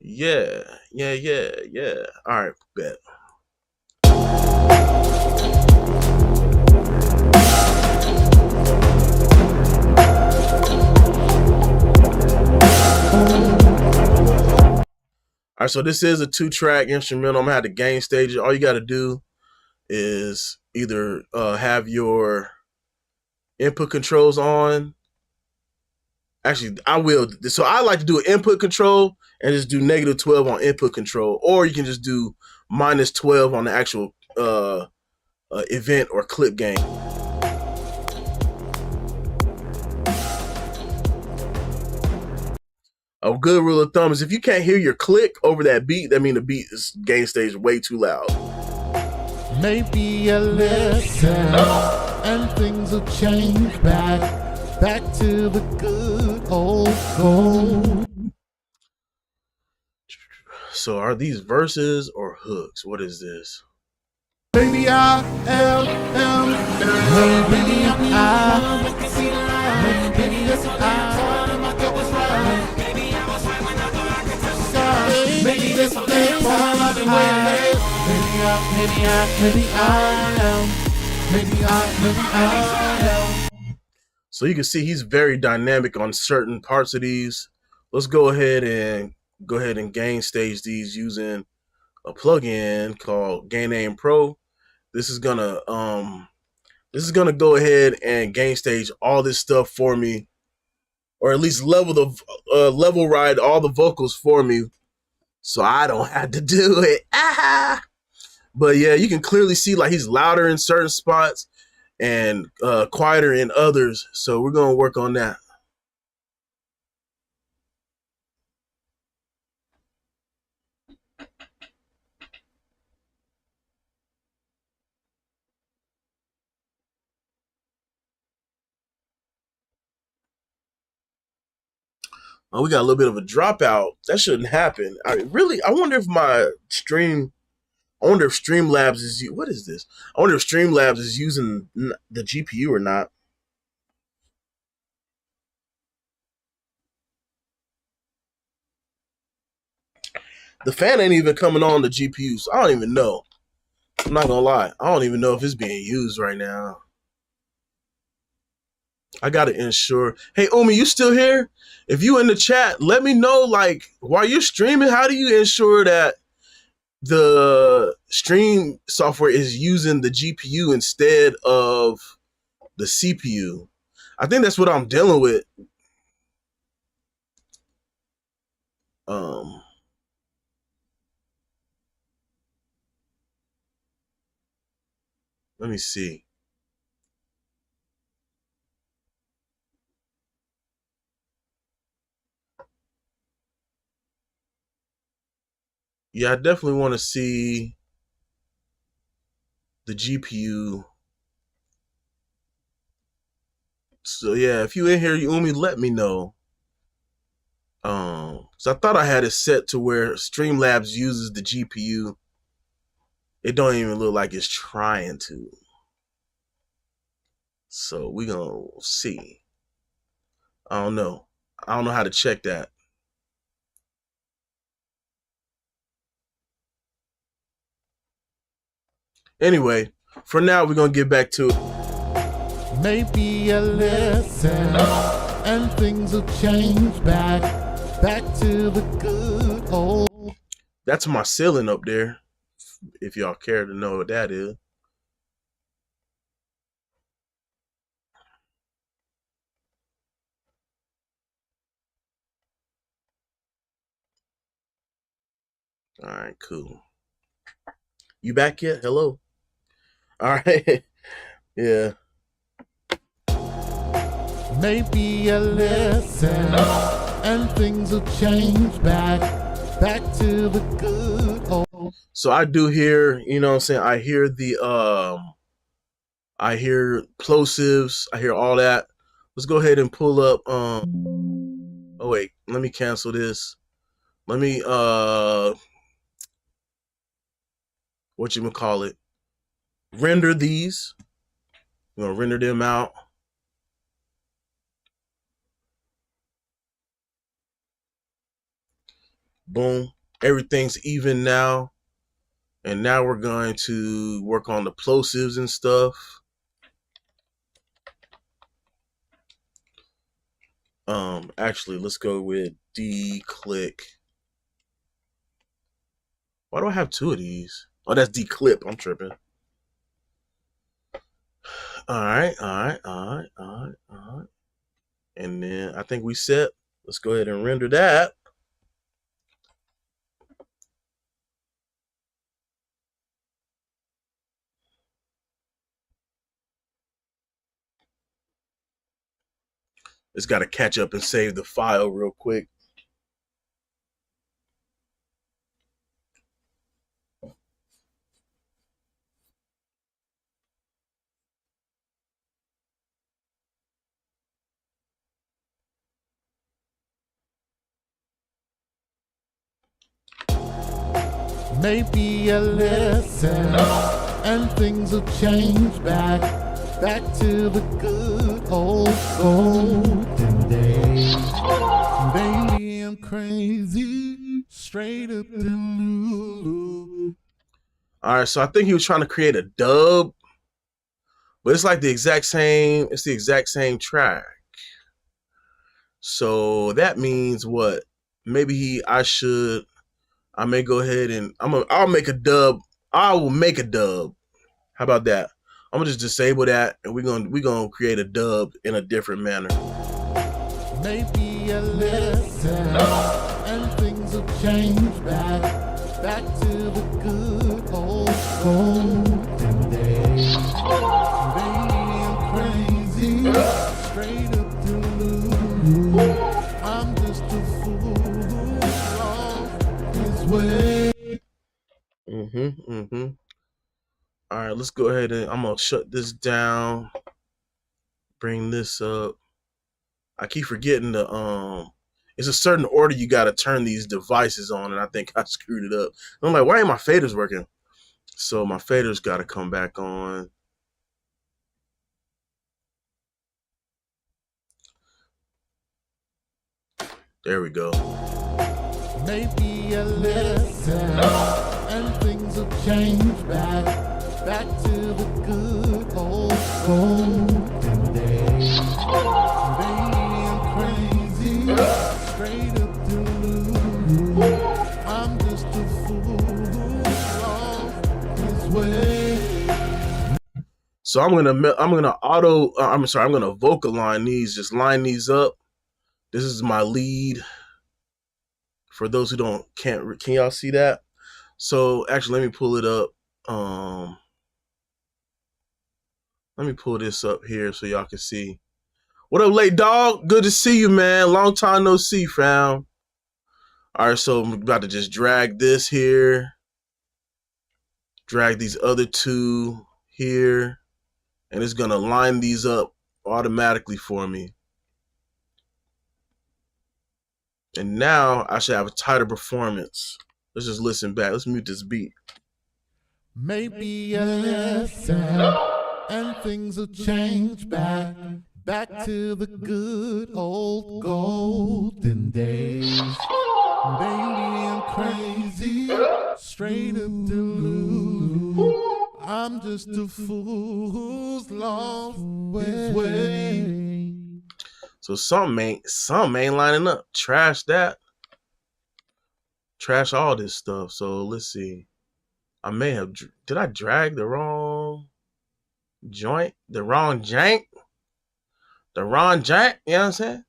yeah. All right, bet. All right, so this is a 2-track instrumental. I'm gonna have the gain stages. All you got to do is either have your input controls on. Actually, I will. So I like to do an input control and just do -12 on input control, or you can just do -12 on the actual event or clip gain. A good rule of thumb is if you can't hear your click over that beat, that means the beat is gain stage way too loud. Maybe a listen, and things will change back to the good old gold. So are these verses or hooks? What is this? Baby, I am, baby, I, baby, yes, maybe this is maybe I am. So you can see he's very dynamic on certain parts of these. Let's go ahead and gain stage these using a plugin called Gain Aim Pro. This is gonna go ahead and gain stage all this stuff for me, or at least level ride all the vocals for me, so I don't have to do it. But yeah, you can clearly see like he's louder in certain spots and quieter in others. So we're gonna work on that. Oh, we got a little bit of a dropout. That shouldn't happen. I wonder if Streamlabs is what is this? I wonder if Streamlabs is using the GPU or not. The fan ain't even coming on the GPU, so I don't even know. I'm not gonna lie. I don't even know if it's being used right now. I gotta ensure. Hey, Umi, you still here? If you in the chat, let me know, like, while you're streaming, how do you ensure that the stream software is using the GPU instead of the CPU. I think that's what I'm dealing with. Let me see. Yeah, I definitely want to see the GPU. So yeah, if you in here, Yumi, let me know. So I thought I had it set to where Streamlabs uses the GPU. It don't even look like it's trying to. So we gonna see. I don't know. I don't know how to check that. Anyway, for now, we're gonna get back to it. Maybe a lesson, and things will change back to the good old. That's my ceiling up there, if y'all care to know what that is. All right, cool. You back yet? Hello. All right. Yeah. Maybe a lesson, and things will change back to the good old. So I do hear, you know what I'm saying? I hear I hear plosives, I hear all that. Let's go ahead and pull up oh wait, let me cancel this. Let me whatchamacallit, render these. I'm gonna render them out. Boom. Everything's even now. And now we're going to work on the plosives and stuff. Actually, let's go with declick. Why do I have two of these? Oh, that's declip. I'm tripping. All right. And then I think we set. Let's go ahead and render that. It's got to catch up and save the file real quick. Maybe a lesson, and things will change back to the good old golden days. Baby, I'm crazy, straight up the Lulu. All right, so I think he was trying to create a dub, but it's like the exact same. It's the exact same track. So that means what? Maybe I may go ahead and I'll make a dub. I will make a dub. How about that? I'm gonna just disable that, and we're gonna create a dub in a different manner. Maybe a lesson, and things will change back to the good old golden days. Baby, I'm crazy, straight up to Lulu. I'm just a fool who's lost his way. All right, let's go ahead and I'm gonna shut this down. Bring this up. I keep forgetting it's a certain order you got to turn these devices on, and I think I screwed it up. I'm like, why ain't my faders working? So my faders got to come back on. There we go. Maybe a lesson, and things will change back to the good old golden days. Baby, I'm crazy, straight up to Lulu. I'm just a fool who's So I'm gonna vocal line these. Just line these up. This is my lead. For those who can y'all see that? So actually, let me pull it up. Let me pull this up here so y'all can see. What up, late dog? Good to see you, man. Long time no see, fam. All right, so I'm about to just drag this here. Drag these other two here. And it's going to line these up automatically for me. And now I should have a tighter performance. Let's just listen back. Let's mute this beat. Maybe a lesson and things will change back to the good old golden days. Baby, I'm crazy, straight up delulu. I'm just a fool who's lost his way. So some ain't lining up. Trash that. Trash all this stuff. So let's see. I may have did I drag the wrong joint? The wrong jank? The wrong jank? You know what I'm saying?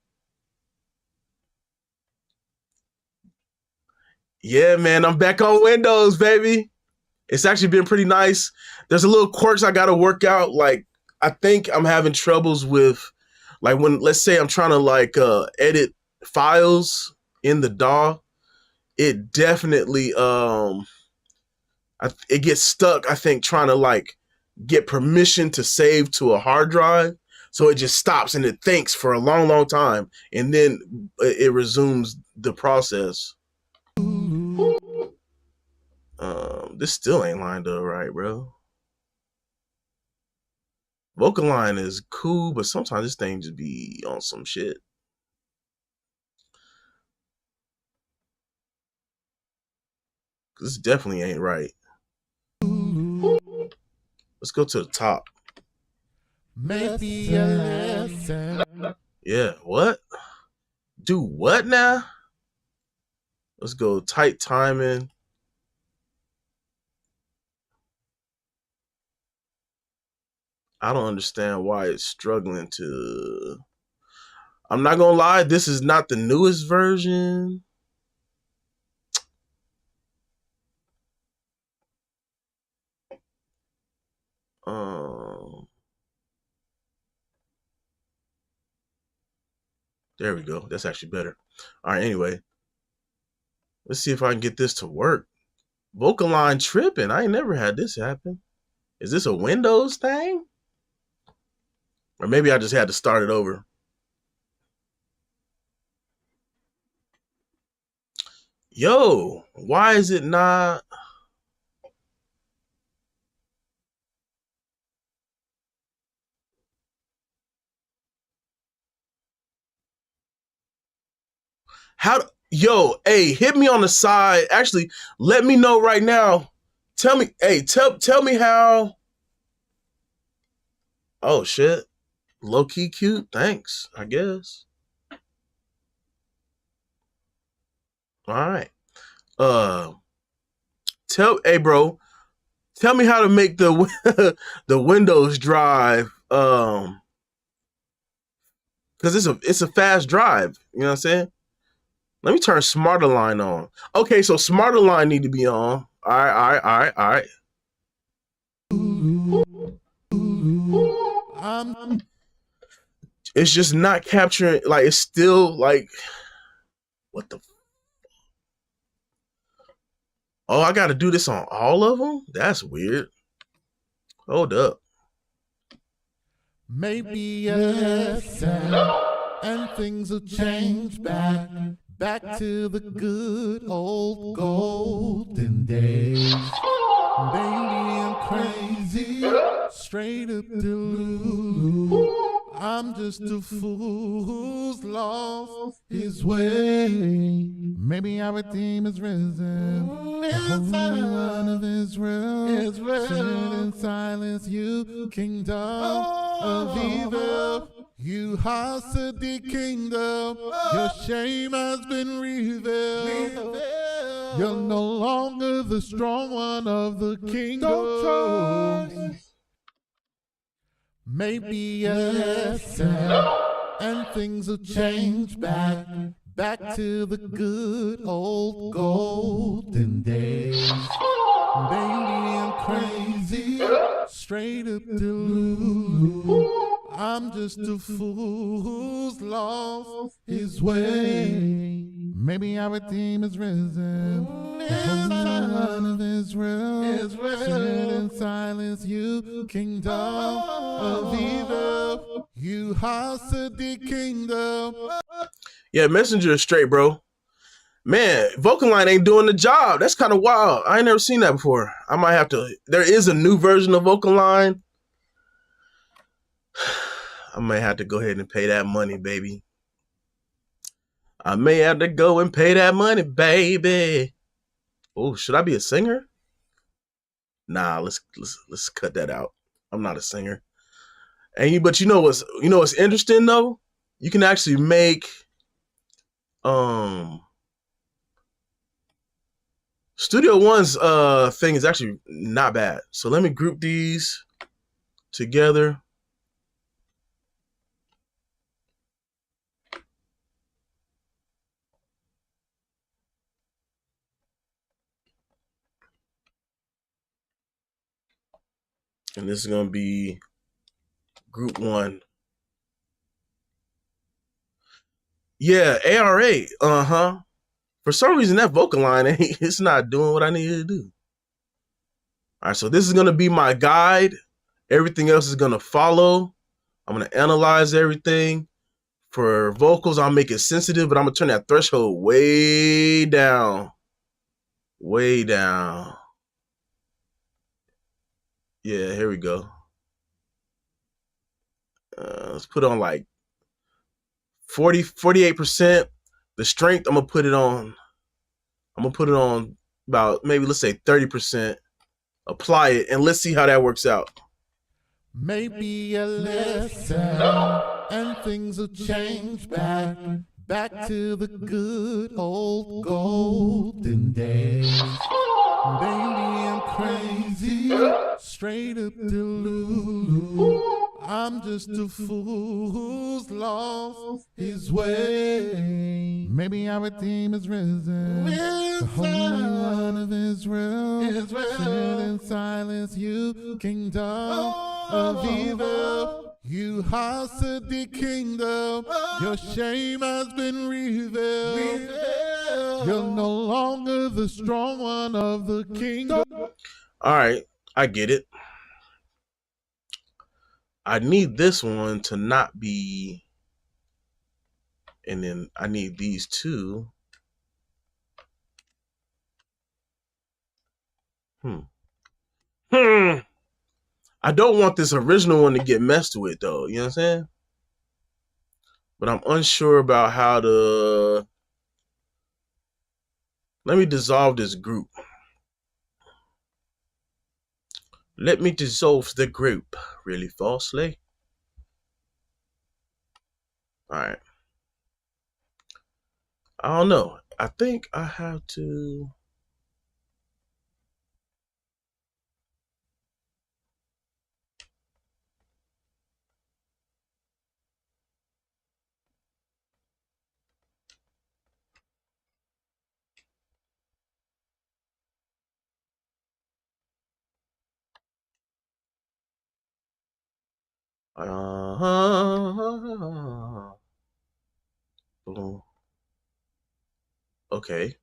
Yeah, man, I'm back on Windows, baby. It's actually been pretty nice. There's a little quirks I gotta work out. Like, I think I'm having troubles with, like, when, let's say I'm trying to like edit files in the DAW, it definitely it gets stuck, I think, trying to like get permission to save to a hard drive. So it just stops and it thinks for a long, long time. And then it resumes the process. This still ain't lined up right, bro. Vocal line is cool, but sometimes this thing just be on some shit. This definitely ain't right. Let's go to the top. Maybe a lesson. Yeah, what? Do what now? Let's go tight timing. I don't understand why it's struggling to... I'm not gonna lie, this is not the newest version. There we go. That's actually better. All right, anyway. Let's see if I can get this to work. Vocal line tripping. I ain't never had this happen. Is this a Windows thing? Or maybe I just had to start it over. Yo, why is it not? Yo, hey, hit me on the side. Actually, let me know right now. Tell me, hey, tell me how. Oh shit. Low key cute. Thanks, I guess. All right. Hey bro, tell me how to make the the Windows drive because it's a fast drive, you know what I'm saying? Let me turn Smarter Line on. Okay, so Smarter Line need to be on. All right. It's just not capturing, like, it's still like, what the? Oh, I got to do this on all of them? That's weird. Hold up. Maybe a lesson and things will change back to the good old golden days. Baby, I'm crazy, straight up delulu. I'm just a fool who's lost his way. Maybe our redeemer is risen. The Holy One of Israel is risen in silence. You, kingdom of evil. You house of the kingdom. Your shame has been revealed. You're no longer the strong one of the kingdom. Maybe a lesson, and things will change back to the good old golden days. Baby, I'm crazy, straight up delulu. I'm just a fool who's lost his way. Maybe our redeem is risen. The Holy One of Israel is risen in silence. You kingdom of evil, you house of the kingdom. Yeah, Messenger is straight, bro. Man, vocal line ain't doing the job. That's kind of wild. I ain't never seen that before. I might have to. There is a new version of vocal line. I may have to go ahead and pay that money, baby. I may have to go and pay that money, baby. Oh, should I be a singer? Nah, let's cut that out. I'm not a singer. But you know what's interesting though? You can actually make Studio One's thing is actually not bad. So let me group these together. And this is going to be group 1. Yeah, ARA. Uh-huh. For some reason, that vocal line, it's not doing what I needed to do. All right, so this is going to be my guide. Everything else is going to follow. I'm going to analyze everything. For vocals, I'll make it sensitive, but I'm going to turn that threshold way down. Way down. Yeah, here we go. Let's put on like 48%. The strength, I'm going to put it on about maybe, let's say 30%. Apply it, and let's see how that works out. Maybe a lesson, and things will change back to the good old golden days. Baby, I'm crazy, straight up delulu. I'm just a fool who's lost his way. Maybe our redeem is risen. The Holy One of Israel is risen in silence. You kingdom of evil, you house of the kingdom. Your shame has been revealed. You're no longer the strong one of the kingdom. All right, I get it. I need this one to not be, and then I need these two. I don't want this original one to get messed with though, you know what I'm saying? But I'm unsure about how to. Let me dissolve this group. Let me dissolve the group really falsely. All right. I don't know. I think I have to. Okay.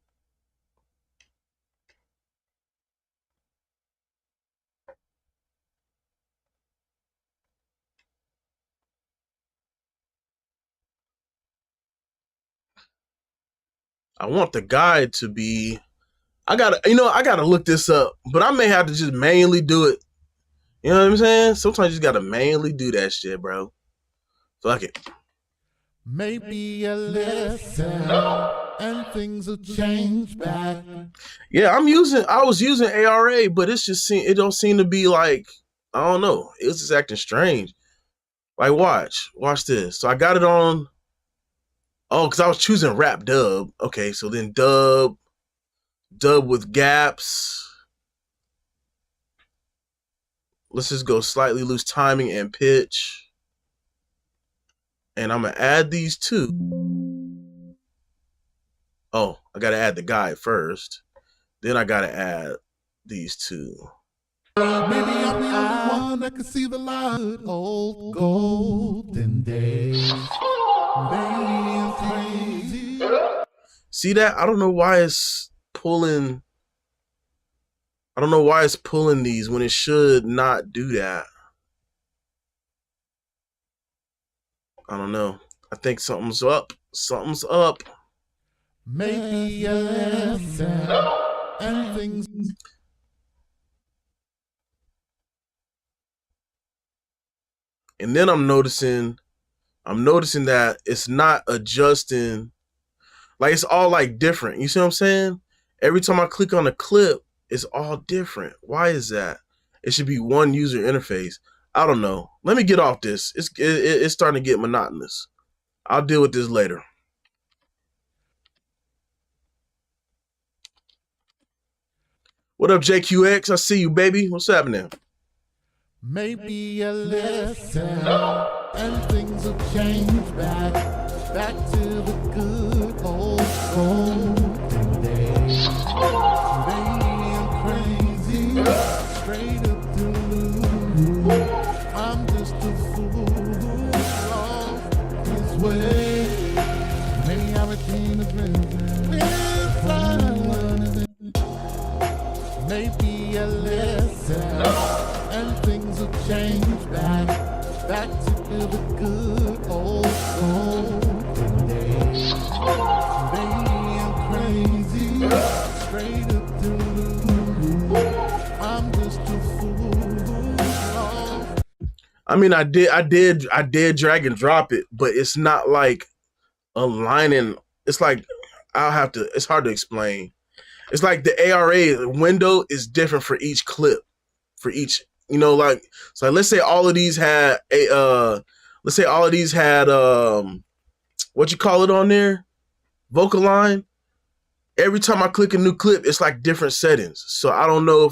I want the guide to be. I gotta look this up, but I may have to just manually do it. You know what I'm saying? Sometimes you just gotta manually do that shit, bro. Fuck it. Maybe a lesson, and things will change back. Yeah, I was using ARA, but it don't seem to be like, I don't know. It's just acting strange. Like, watch this. So I got it on. Oh, because I was choosing rap dub. Okay, so then dub with gaps. let's just go slightly loose timing and pitch. And I'm gonna add these two. Oh, I gotta add the guide first. Then I gotta add these two. Maybe I'm the only one that can see the light. Old golden days. Baby, I'm crazy. See that? I don't know why it's pulling. I don't know why it's pulling these when it should not do that. I don't know. I think something's up. Something's up. Maybe a lesson and things. And then I'm noticing that it's not adjusting. Like it's all like different. You see what I'm saying? Every time I click on a clip, it's all different. Why is that? It should be one user interface. I don't know. Let me get off this. It's starting to get monotonous. I'll deal with this later. What up, JQX? I see you, baby. What's happening? Maybe a lesson and things will change back to the good old golden days. Baby, I'm crazy, straight up to lose. I'm just a fool lost his way. Maybe everything is risen inside. Maybe a lesson and things will change back to the good old golden days. Baby, I'm crazy, straight up to lose. I'm just a fool. I mean, I did drag and drop it, but it's not like aligning. It's like it's hard to explain. It's like the ARA window is different for each clip, for each, like, so let's say all of these had what you call it on there? Vocal line. Every time I click a new clip, it's like different settings. So I don't know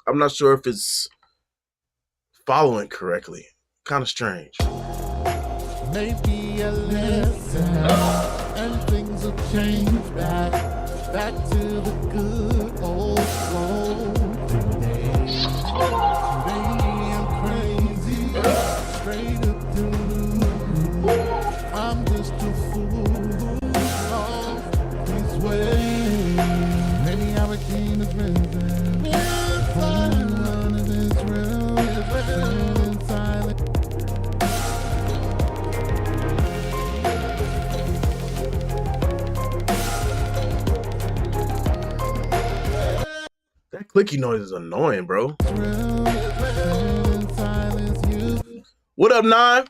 I'm not sure if it's following correctly. Kind of strange. Maybe a lesson and things will change back to the good old golden days. Baby, I'm crazy, straight up to lose. I'm just a fool lost his way. Maybe our king is risen. One of this room is risen silent. That clicky noise is annoying, bro. What up, Nine?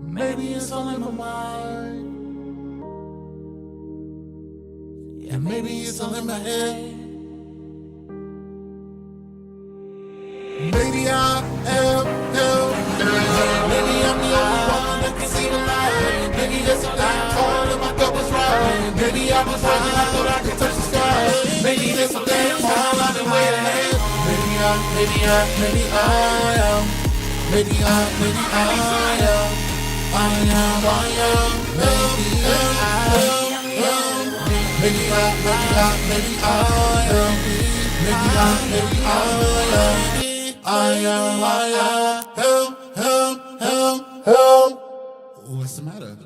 Maybe it's all in my mind. Yeah, maybe it's all in my head. Maybe I am him. Maybe I'm the only one that can see the light. Maybe there's a damn part of my gut was right. Maybe I was high and I thought I could touch the sky. Maybe there's a damn time I've been waiting ahead. Maybe I am. Maybe I am. Maybe I am. I am, maybe What's the matter?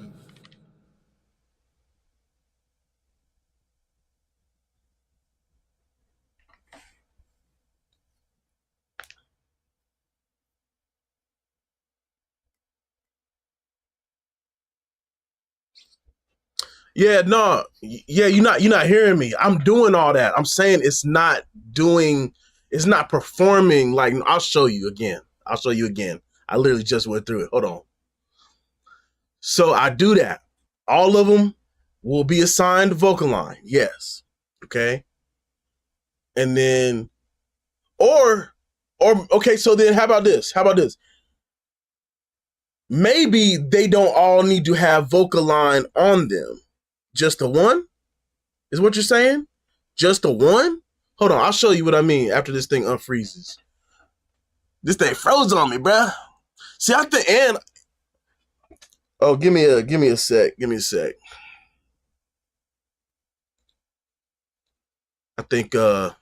Yeah, no, yeah, you're not hearing me. I'm doing all that. I'm saying it's not performing. Like, I'll show you again. I literally just went through it. Hold on. So I do that. All of them, will be assigned vocal line. Yes. Okay. And then, or, okay, so then how about this? How about this? Maybe they don't all need to have vocal line on them. Just the one? Is what you're saying? Just the one? Hold on, I'll show you what I mean after this thing unfreezes. This thing froze on me, bruh. See, at the end. Oh, give me a sec. Give me a sec. I think man,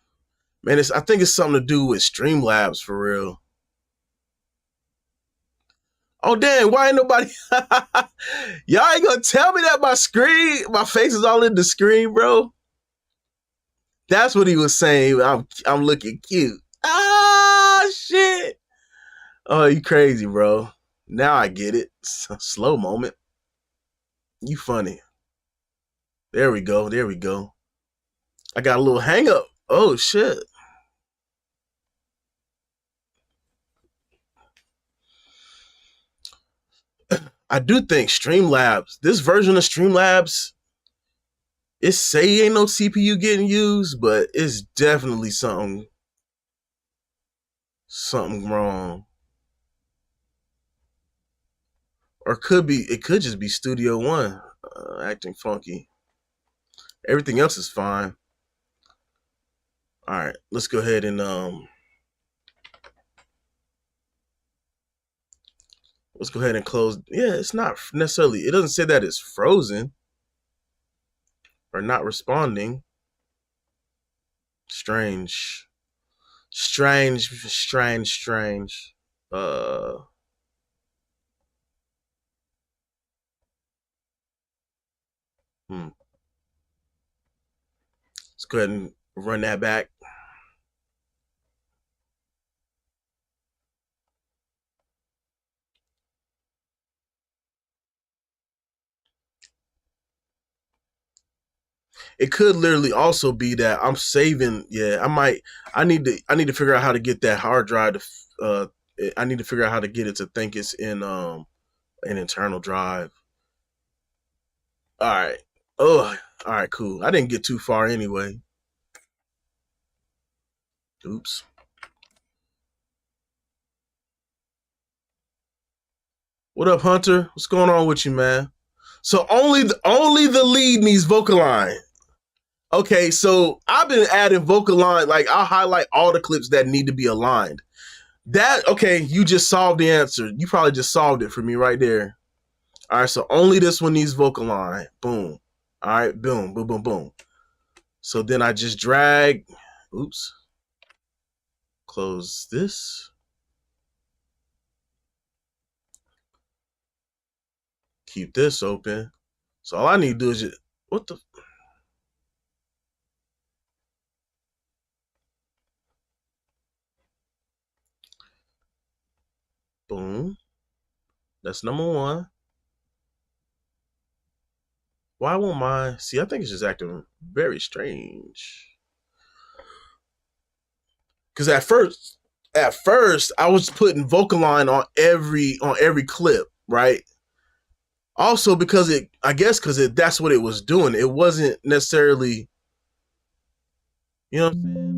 I think it's something to do with Streamlabs for real. Oh damn, why ain't nobody y'all ain't gonna tell me that my face is all in the screen, bro? That's what he was saying. I'm looking cute. Ah shit. Oh, you crazy, bro. Now I get it. Slow moment. You funny. There we go. There we go. I got a little hang up. Oh shit. I do think Streamlabs, this version of Streamlabs, it say ain't no CPU getting used, but it's definitely something wrong. Or it could just be Studio One acting funky. Everything else is fine. All right, let's go ahead and let's go ahead and close. Yeah, it's not necessarily. It doesn't say that it's frozen or not responding. Strange. Let's go ahead and run that back. It could literally also be that I'm saving. Yeah, I need to figure out how to get that hard drive to. I need to figure out how to get it to think it's in an internal drive. All right. Oh, all right, cool. I didn't get too far anyway. Oops. What up, Hunter? What's going on with you, man? So only the lead needs vocal line. Okay, so I've been adding vocal line. Like I'll highlight all the clips that need to be aligned. That okay? You just solved the answer. You probably just solved it for me right there. All right, so only this one needs vocal line. Boom. All right, boom, boom, boom, boom. So then I just drag. Oops. Close this. Keep this open. So all I need to do is just, what the? Boom. That's number one. Why won't my, see, I think it's just acting very strange. Because at first I was putting vocal line on every clip, right? Also because that's what it was doing. It wasn't necessarily, you know what I'm saying?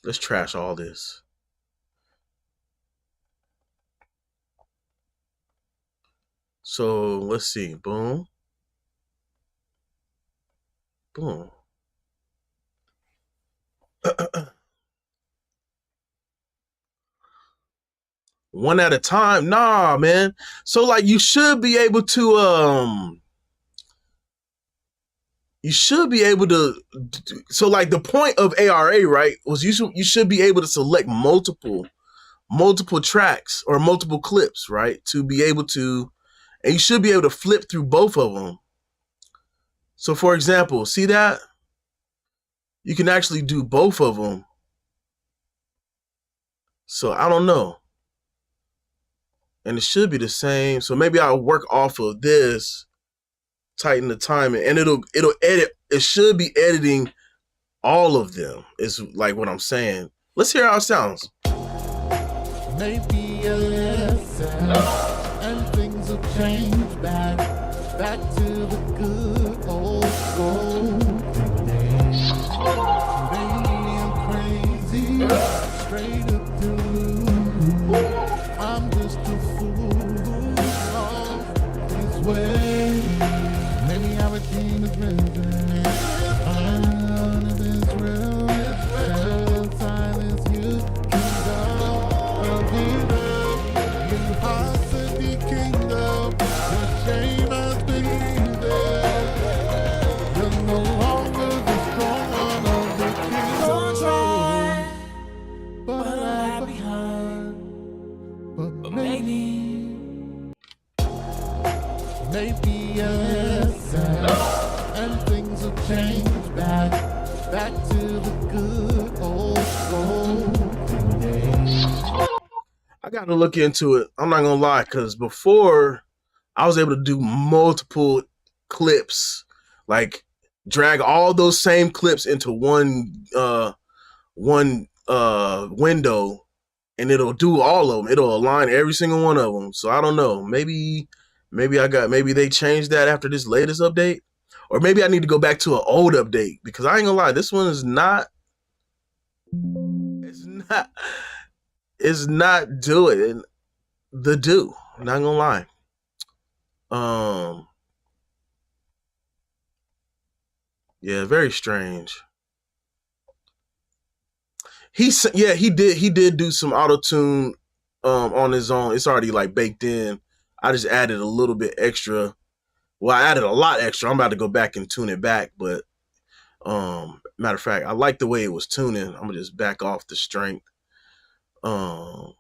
Let's trash all this. So let's see. Boom. Boom. One at a time. Nah, man. So like you should be able to so like the point of ARA, right, was you should be able to select multiple tracks or multiple clips, right, to be able to, and you should be able to flip through both of them. So for example, see that? You can actually do both of them. So I don't know. and it should be the same. So maybe I'll work off of this, tighten the timing, and it'll edit. It should be editing all of them. Is like what I'm saying. Let's hear how it sounds. Maybe a lesson, and things will change back to the good old golden days. Baby, I'm crazy, straight up to lose. I'm just a fool who's lost his way. Maybe everything is risen. None of this real. Tell silence you can go. Impossible kingdom, the shame has been there. You're no longer the strong one of the kingdom. Don't try, but I lag behind. But maybe a lesson, and things will change back to the good old golden days. I got to look into it. I'm not gonna lie, because before I was able to do multiple clips, like drag all those same clips into one window, and it'll do all of them. It'll align every single one of them. So I don't know. Maybe they changed that after this latest update, or maybe I need to go back to an old update, because I ain't gonna lie, this one is not. It's not doing the do. I'm not gonna lie. Yeah, very strange. He did do some auto tune on his own. It's already like baked in. I just added a little bit extra. Well, I added a lot extra. I'm about to go back and tune it back, but matter of fact, I like the way it was tuning. I'm gonna just back off the strength. But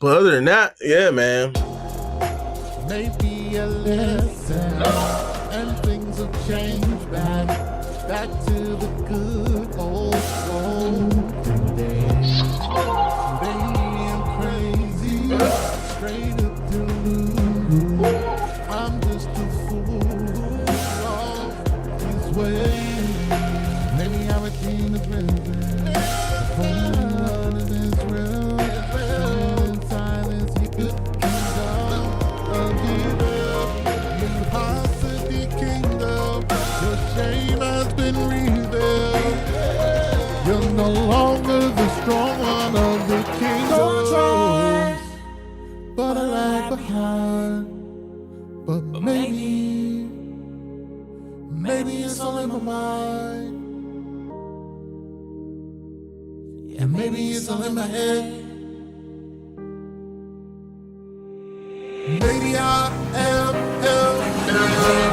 other than that, yeah, man. Maybe a lesson, and things will change back to the good old golden days. Baby, I'm crazy, straight up to lose. I'm just a fool who's lost his way. Maybe everything is risen. None of this real. In silence, you could impossible kingdom, your shame has been revealed. You're no longer the strong one of the kingdom. Don't try, but I lag behind. But maybe it's all in my mind. Yeah, maybe it's all in my head. Maybe I am hell.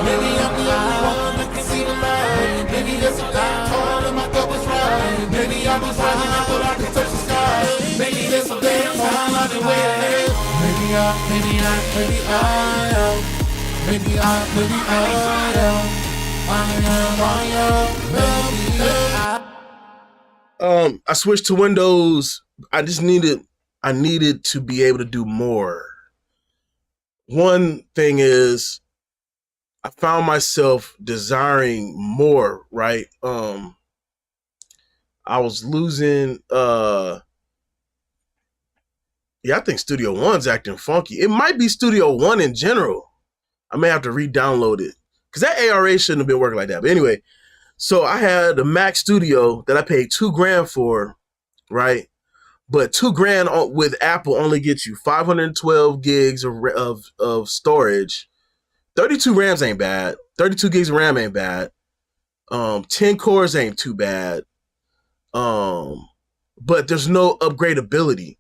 Maybe I'm the only one that can see the light. Maybe there's a light torn and my cup is right. Maybe I was rising up but I can touch the sky. Maybe there's a damn time I've been way ahead. Maybe I am. Maybe I am. I switched to Windows. I needed to be able to do more. One thing is, I found myself desiring more, right? I was losing I think Studio One's acting funky. It might be Studio One in general. I may have to re-download it, because that ARA shouldn't have been working like that. But anyway, so I had a Mac Studio that I paid $2,000 for, right? But $2,000 with Apple only gets you 512 gigs of storage. 32 RAMs ain't bad. 32 gigs of RAM ain't bad. 10 cores ain't too bad. But there's no upgradability,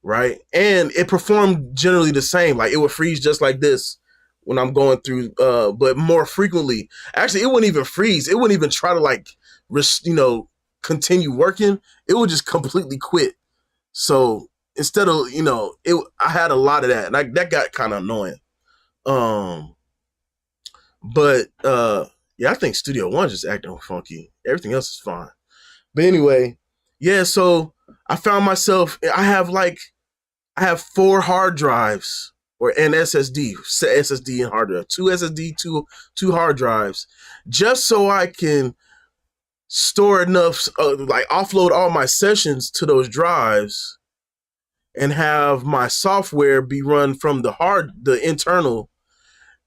right? And it performed generally the same. Like, it would freeze just like this when I'm going through, but more frequently. Actually, it wouldn't even freeze. It wouldn't even try to continue working. It would just completely quit. So instead of, I had a lot of that, and that got kind of annoying. But I think Studio One just acting funky. Everything else is fine. But anyway, yeah, so I found myself, I have 4 hard drives or an SSD and hard drive, two SSD, two hard drives, just so I can store enough, like offload all my sessions to those drives and have my software be run from the internal.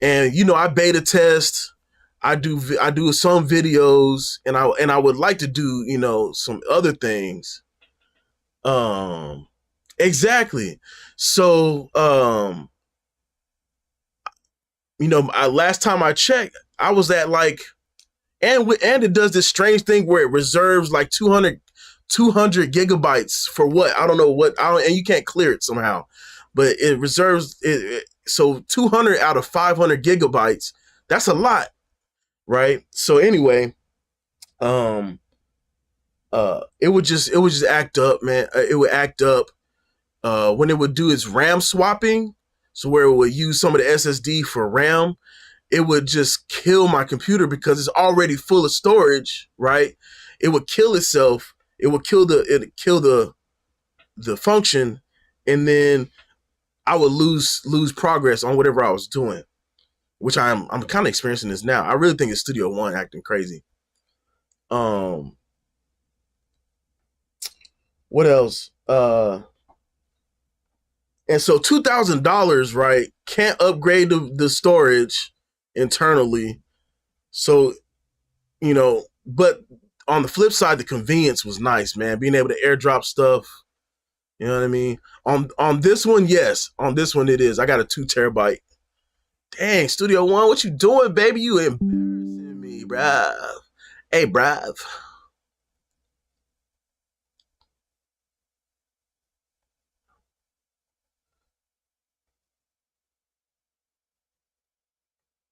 And I beta test. I do some videos, and I would like to do some other things. Exactly. So last time I checked, I was at like, and it does this strange thing where it reserves like 200 gigabytes for what? I don't know what, and you can't clear it somehow, but it reserves it. So 200 out of 500 gigabytes, that's a lot, right? So anyway, it would just act up, man. It would act up when it would do its RAM swapping. So where it would use some of the SSD for RAM, it would just kill my computer because it's already full of storage, right? It would kill itself. It would kill the function, and then I would lose progress on whatever I was doing, which I'm kind of experiencing this now. I really think it's Studio One acting crazy. What else? And so $2,000, right? Can't upgrade the storage internally. So, but on the flip side, the convenience was nice, man. Being able to airdrop stuff. You know what I mean? On this one, yes. On this one, it is. I got a 2 terabyte. Dang, Studio One, what you doing, baby? You embarrassing me, bruh. Hey, bruh.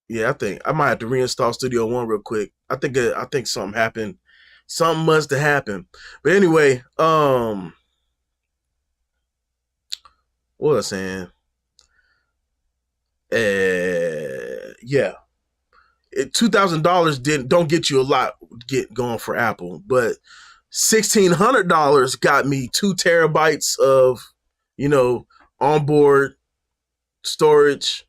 Yeah, I think I might have to reinstall Studio One real quick. I think something happened. Something must have happened. But anyway, what was I saying? Yeah, $2,000 don't get you a lot going for Apple, but $1,600 got me 2 terabytes of onboard storage.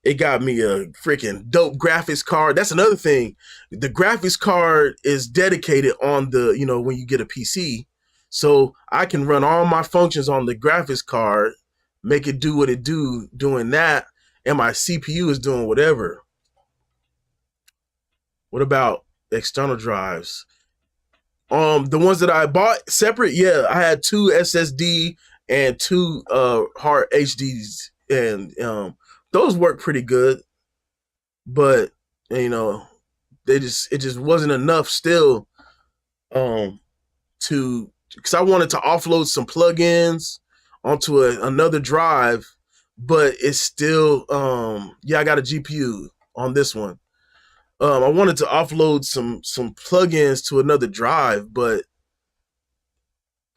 It got me a freaking dope graphics card. That's another thing. The graphics card is dedicated on the, when you get a PC. So I can run all my functions on the graphics card, make it do what it doing that, and my CPU is doing whatever. What about external drives? The ones that I bought separate, yeah, I had 2 SSD and 2 hard HDs, and those work pretty good, but it just wasn't enough still because I wanted to offload some plugins onto another drive, but it's still I got a GPU on this one. I wanted to offload some plugins to another drive, but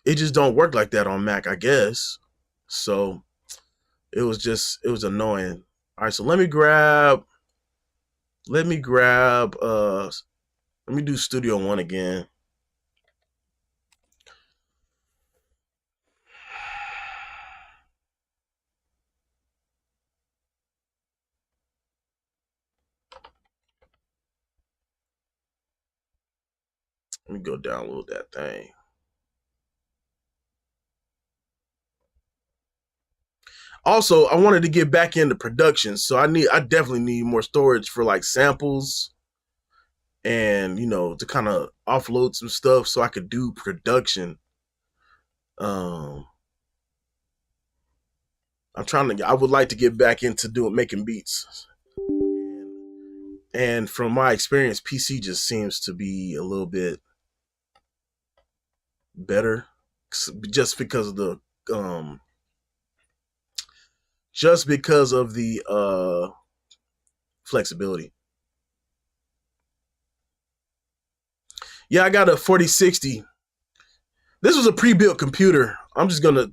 it just don't work like that on Mac, I guess. So it was annoying. All right, so let me do Studio One again. Let me go download that thing. Also, I wanted to get back into production, so I definitely need more storage for like samples and to kind of offload some stuff so I could do production. I would like to get back into making beats. And from my experience, PC just seems to be a little bit better just because of the flexibility. Yeah, I got a 4060. This was a pre-built computer. I'm just gonna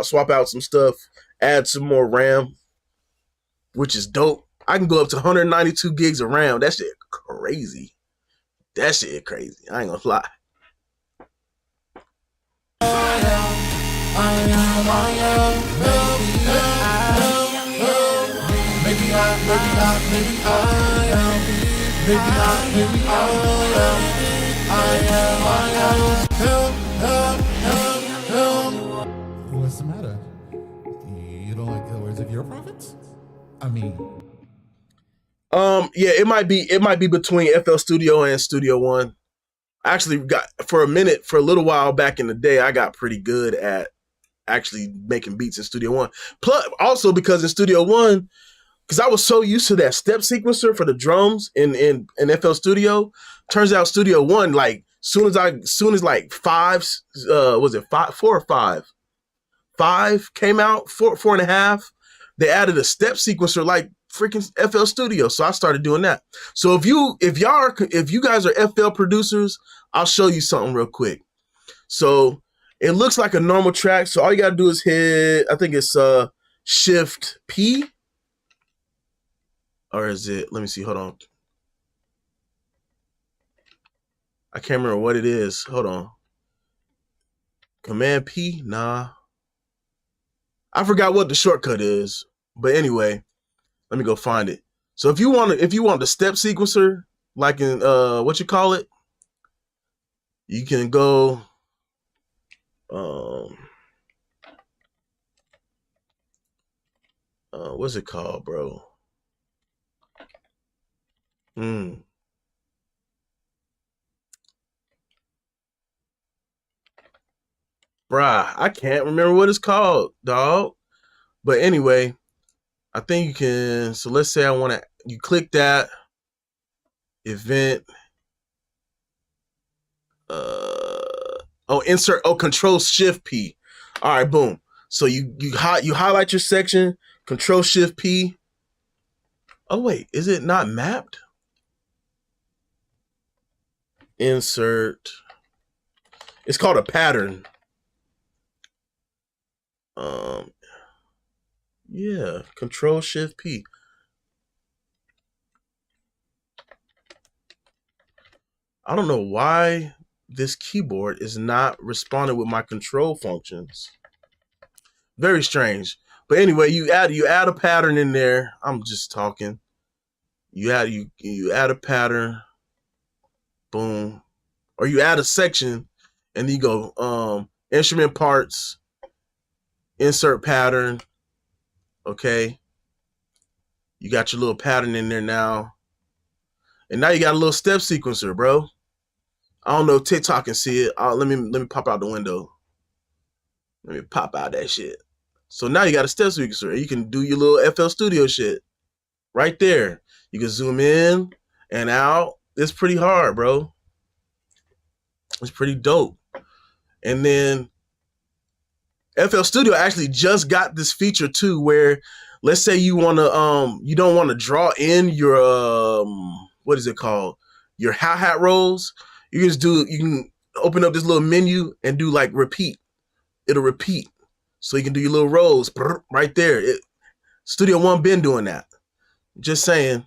swap out some stuff, add some more RAM, which is dope. I can go up to 192 gigs of RAM. That shit crazy. I ain't gonna lie. What's the matter? You don't like the words of your prophets? I mean, Yeah, it might be between FL Studio and Studio One. I actually got for a little while back in the day, I got pretty good at actually making beats in Studio One. Plus, also because in Studio One, because I was so used to that step sequencer for the drums in FL Studio. Turns out Studio One, like soon as like was it 4 or 5? 5 came out, 4.5. They added a step sequencer like freaking FL Studio, so I started doing that. So if you guys are FL producers, I'll show you something real quick. So it looks like a normal track. So all you gotta do is hit, I think it's Shift P, or is it? Let me see. Hold on. I can't remember what it is. Hold on. Command P? Nah. I forgot what the shortcut is. But anyway, let me go find it. So if you want the step sequencer, like in what you call it, you can go what's it called, bro? Bruh, I can't remember what it's called, dog. But anyway, I think you can. So let's say you click that event. Insert. Control Shift P. All right, boom. So you highlight your section. Control Shift P. Oh wait, is it not mapped? Insert. It's called a pattern. Yeah, Control Shift P. I don't know why this keyboard is not responding with my control functions. Very strange. But anyway, you add a pattern in there. I'm just talking. You add a pattern. Boom. Or you add a section and you go instrument parts, insert pattern. Okay. You got your little pattern in there now. And now you got a little step sequencer, bro. I don't know if TikTok can see it. Let me pop out the window. Let me pop out that shit. So now you got a step sequencer. You can do your little FL Studio shit right there. You can zoom in and out. It's pretty hard, bro. It's pretty dope. And then FL Studio actually just got this feature too, where let's say you don't want to draw in your what is it called? Your hi-hat rolls. You can open up this little menu and do like repeat. It'll repeat. So you can do your little rolls right there. Studio One been doing that. Just saying.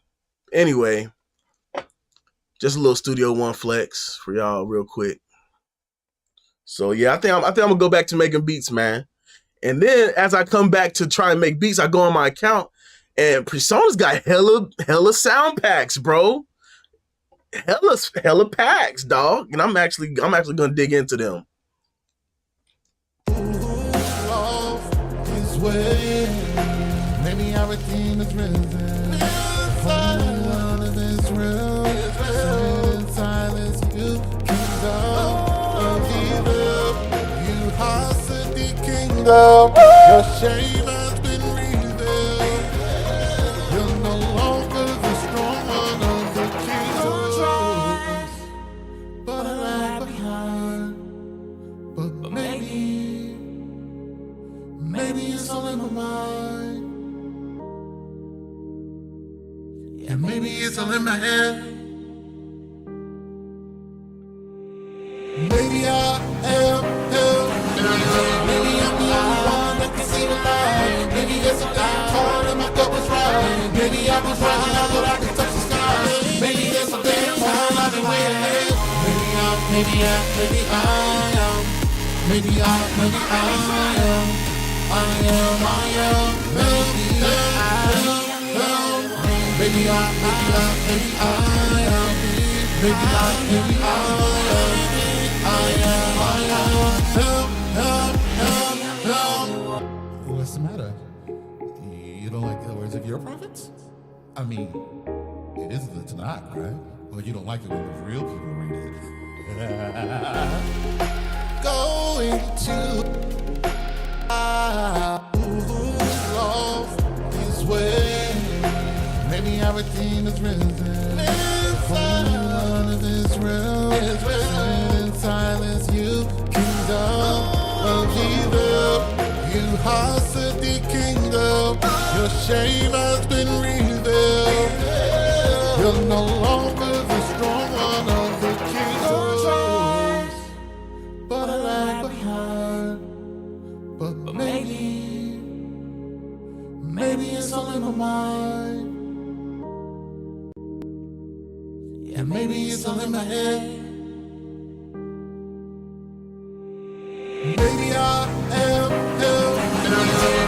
Anyway, just a little Studio One flex for y'all real quick. So yeah, I think I'm gonna go back to making beats, man. And then as I come back to try and make beats, I go on my account and Persona's got hella sound packs, bro. Hella packs, dog. And I'm actually gonna dig into them. Maybe everything is risen. None of this real. Inside this new kingdom of evil. You hosted the kingdom. Your shame has been revealed. You're no longer the strong one of the kingdom. But I lag behind. But maybe it's all in my mind. Yeah, maybe it's all in my head. Maybe I am hell. Maybe I'm the only one that can see the light. Maybe there's a damn card and my gut was right. Maybe I was right now that I can touch the sky. Maybe there's a damn card I've been way ahead. Maybe I am. Maybe I am. Maybe I am. What's the matter? You don't like the words of your prophets? I mean, it is the Tanakh, right? Or you don't like it when the real people read it? Going to lost his way. Maybe everything is risen. Holy One of Israel is risen in silence. You kingdom of evil. You hosted the kingdom. Your shame has been revealed. You're no longer the strong one of the kingdom. But I lag behind. But maybe it's all in my mind. Yeah, maybe it's all in my head. Maybe I am hell.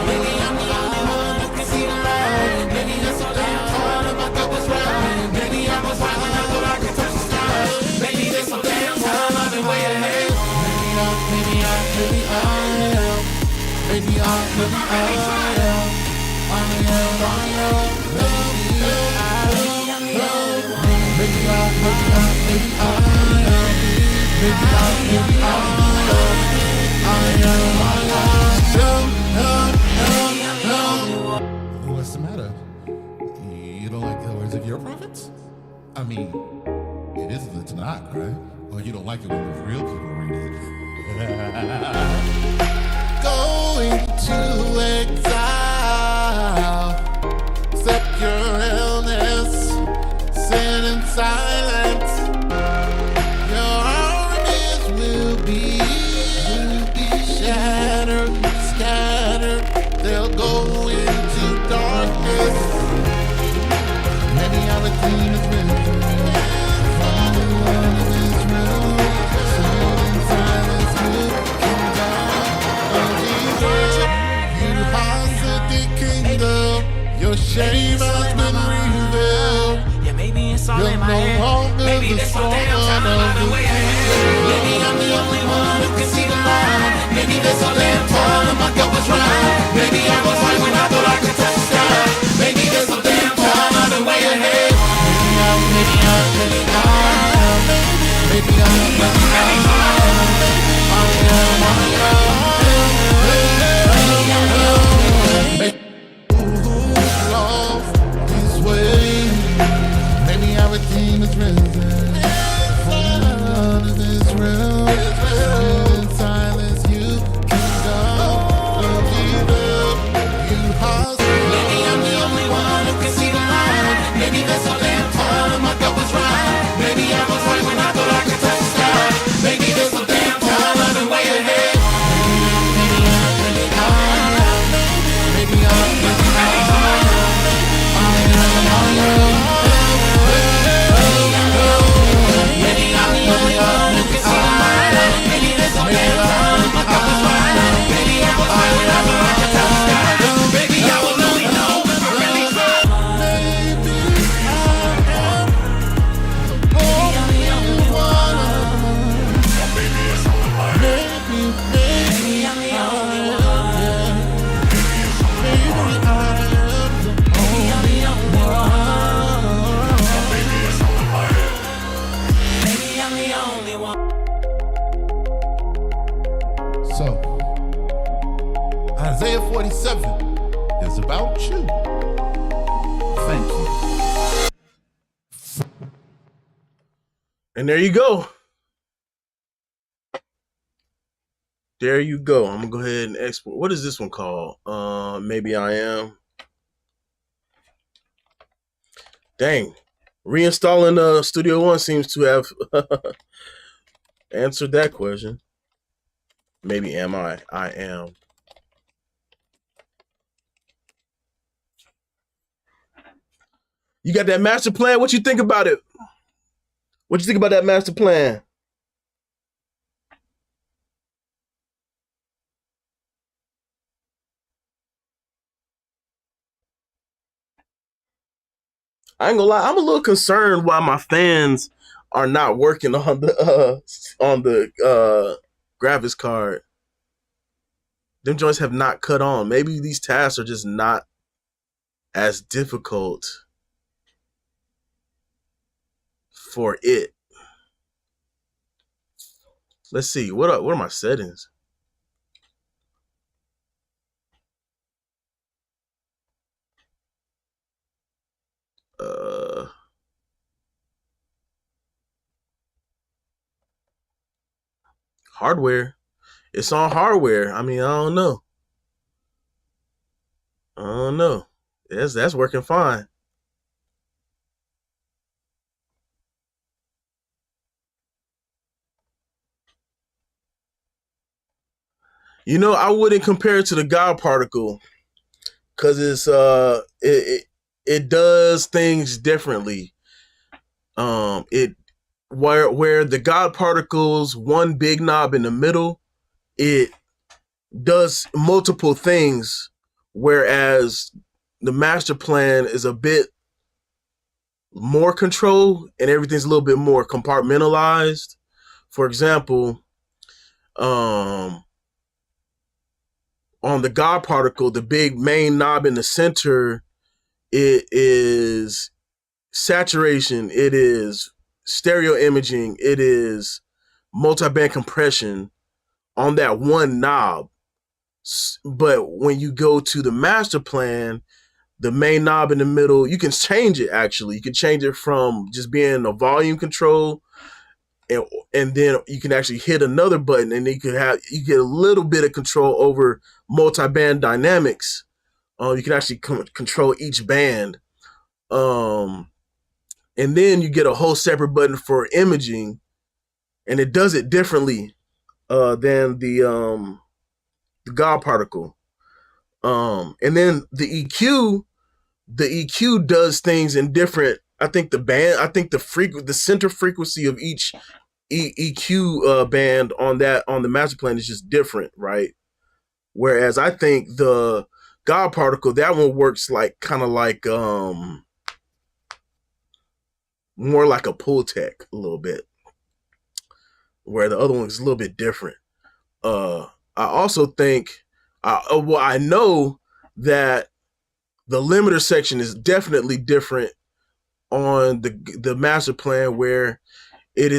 Maybe I'm the only one who can see the light. Maybe it's all damn time and my gut was right. Maybe I was right when I thought I could touch the sky. Maybe there's some damn time I've been way ahead. Maybe I am. Maybe I am. What's the matter? You don't like the words of your prophets? I mean, it is the Tanakh, right? Or you don't like it when the real people read it? Going to exile, accept your illness, sin in silence. Your armies will be shattered, scattered. They'll go into darkness. Maybe everything is risen. Holy One of Israel, sin in silence. You hosted the kingdom. Your shame has been revealed. Yeah, maybe it's all You're in my no head. longer Maybe the there's some strong damn one time of I've been the way ahead. Maybe I'm the only one who can see the light. Maybe there's some damn time and my gut was right. Maybe I was right when I thought I could touch the sky. Maybe there's some damn time I've been way ahead. Lost his way. Maybe everything is risen. Holy One of Israel is in silence. You kingdom of evil. You hosted. Maybe I'm the only one who can see the light. Maybe there's some damn time my gut was right. Maybe I was right when I thought I could touch the sky. Maybe there's some damn time I've been way ahead. Maybe I'm the only one who can see the light. Maybe there's some damn time my gut was right. Maybe I was right when I thought I could touch the sky. Maybe I will only know if I really try. So, Isaiah 47 is about you. Thank you. And there you go. There you go. I'm gonna go ahead and export. What is this one called? Maybe I am. Dang. Reinstalling Studio One seems to have answered that question. Maybe am I? I am. You got that master plan? What you think about it? What you think about that master plan? I ain't gonna lie, I'm a little concerned why my fans are not working on the graphics card. Them joints have not cut on. Maybe these tasks are just not as difficult for it. Let's see. What are my settings? Uh Hardware. It's on hardware. I mean, I don't know. I don't know. That's working fine. You know, I wouldn't compare it to the God particle because it does things differently. It where the God particles one big knob in the middle, it does multiple things, whereas the master plan is a bit more control and everything's a little bit more compartmentalized. For example, um, on the God particle, the big main knob in the center, it is saturation, it is stereo imaging, it is multi-band compression on that one knob. But when you go to the master plan, the main knob in the middle, you can change it actually. You can change it from just being a volume control, and then you can actually hit another button and you get a little bit of control over multi-band dynamics. You can actually control each band. And then you get a whole separate button for imaging, and it does it differently than the God particle. And then the EQ does things in different. I think the center frequency of each EQ band on the master plan is just different, right? Whereas I think the God particle, that one works like kind of like more like a Pultec a little bit, where the other one is a little bit different. I also think, I know that the limiter section is definitely different on the master plan, where it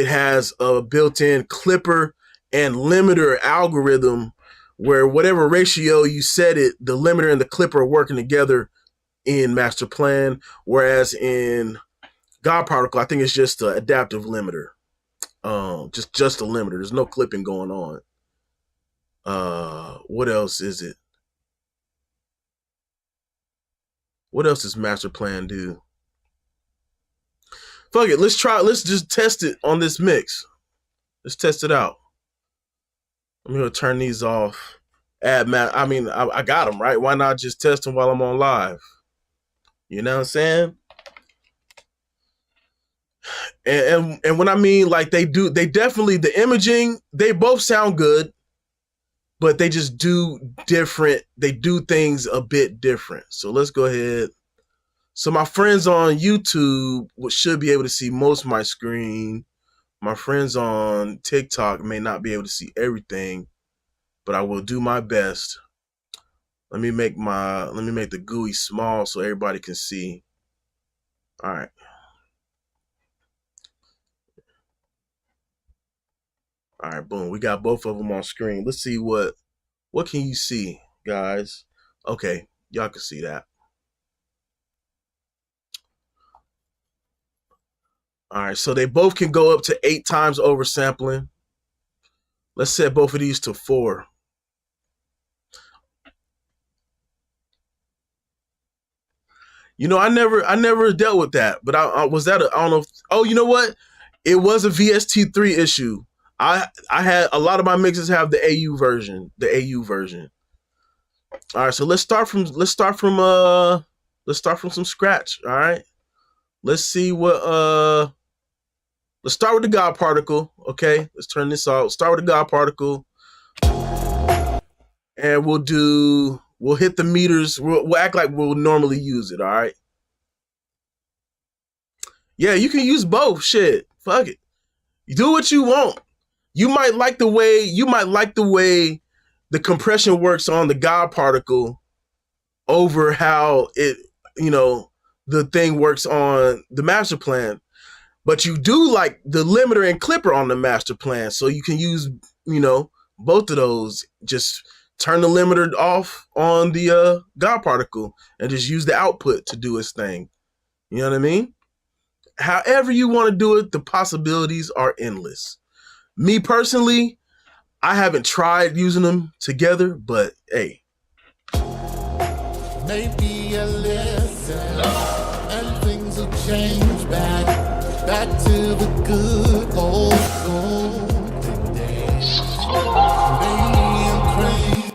has a built-in clipper and limiter algorithm, where whatever ratio you set it, the limiter and the clipper are working together in master plan. Whereas in God particle, I think it's just an adaptive limiter. Just a limiter. There's no clipping going on. What else is it? What else does master plan do? Fuck it. Let's just test it on this mix. Let's test it out. I'm gonna turn these off. I got them, right? Why not just test them while I'm on live? You know what I'm saying? And when I mean, like, they definitely, the imaging, they both sound good, but they just do different. They do things a bit different. So let's go ahead. So my friends on YouTube should be able to see most of my screen. My friends on TikTok may not be able to see everything, but I will do my best. Let me make the GUI small so everybody can see. All right. All right, boom. We got both of them on screen. Let's see what can you see, guys? Okay, y'all can see that. All right, so they both can go up to 8 times oversampling. Let's set both of these to 4. You know, I never dealt with that, but I was that I don't know. Oh, you know what? It was a VST3 issue. I had a lot of my mixes have the AU version. All right, so let's start from some scratch. All right, let's see what let's start with the God particle. Okay, let's turn this off. Start with the God particle, and we'll hit the meters. We'll act like we'll normally use it. All right. Yeah, you can use both. Shit, fuck it. You do what you want. You might like the way the compression works on the God particle over how it, the thing works on the master plan. But you do like the limiter and clipper on the master plan, so you can use, both of those. Just turn the limiter off on the God particle and just use the output to do its thing. You know what I mean? However you want to do it, the possibilities are endless. Me personally, I haven't tried using them together, but hey. Maybe a lesson and things will change back to the good old golden days. Maybe I'm crazy.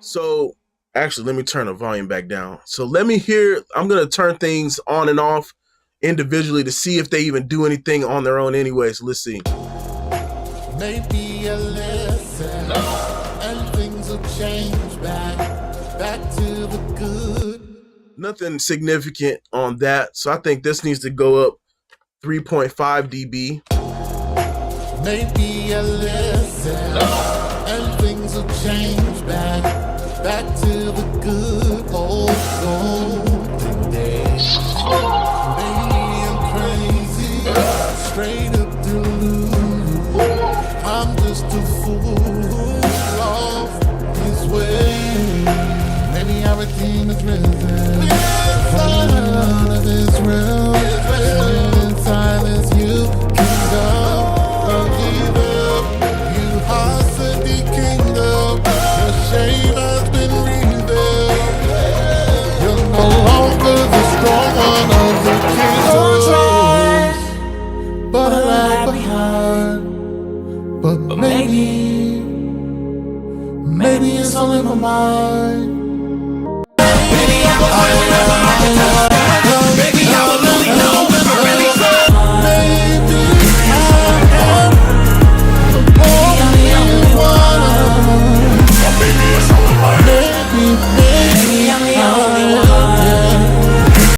So actually, let me turn the volume back down. So let me hear, I'm going to turn things on and off individually to see if they even do anything on their own anyway. So let's see. Maybe a lesson and things will change back to the good. Nothing significant on that. So I think this needs to go up 3.5 dB. Maybe a lesson and things will change back to the good old golden days. Maybe I'm crazy, straight up deluded. I'm just a fool, lost his way. Maybe everything is risen inside of this realm. And in silence you can go. You hostage kingdom. Your shame has been revealed. You're no longer the strong one of the kingdom. But I lag behind. But maybe it's all in my mind.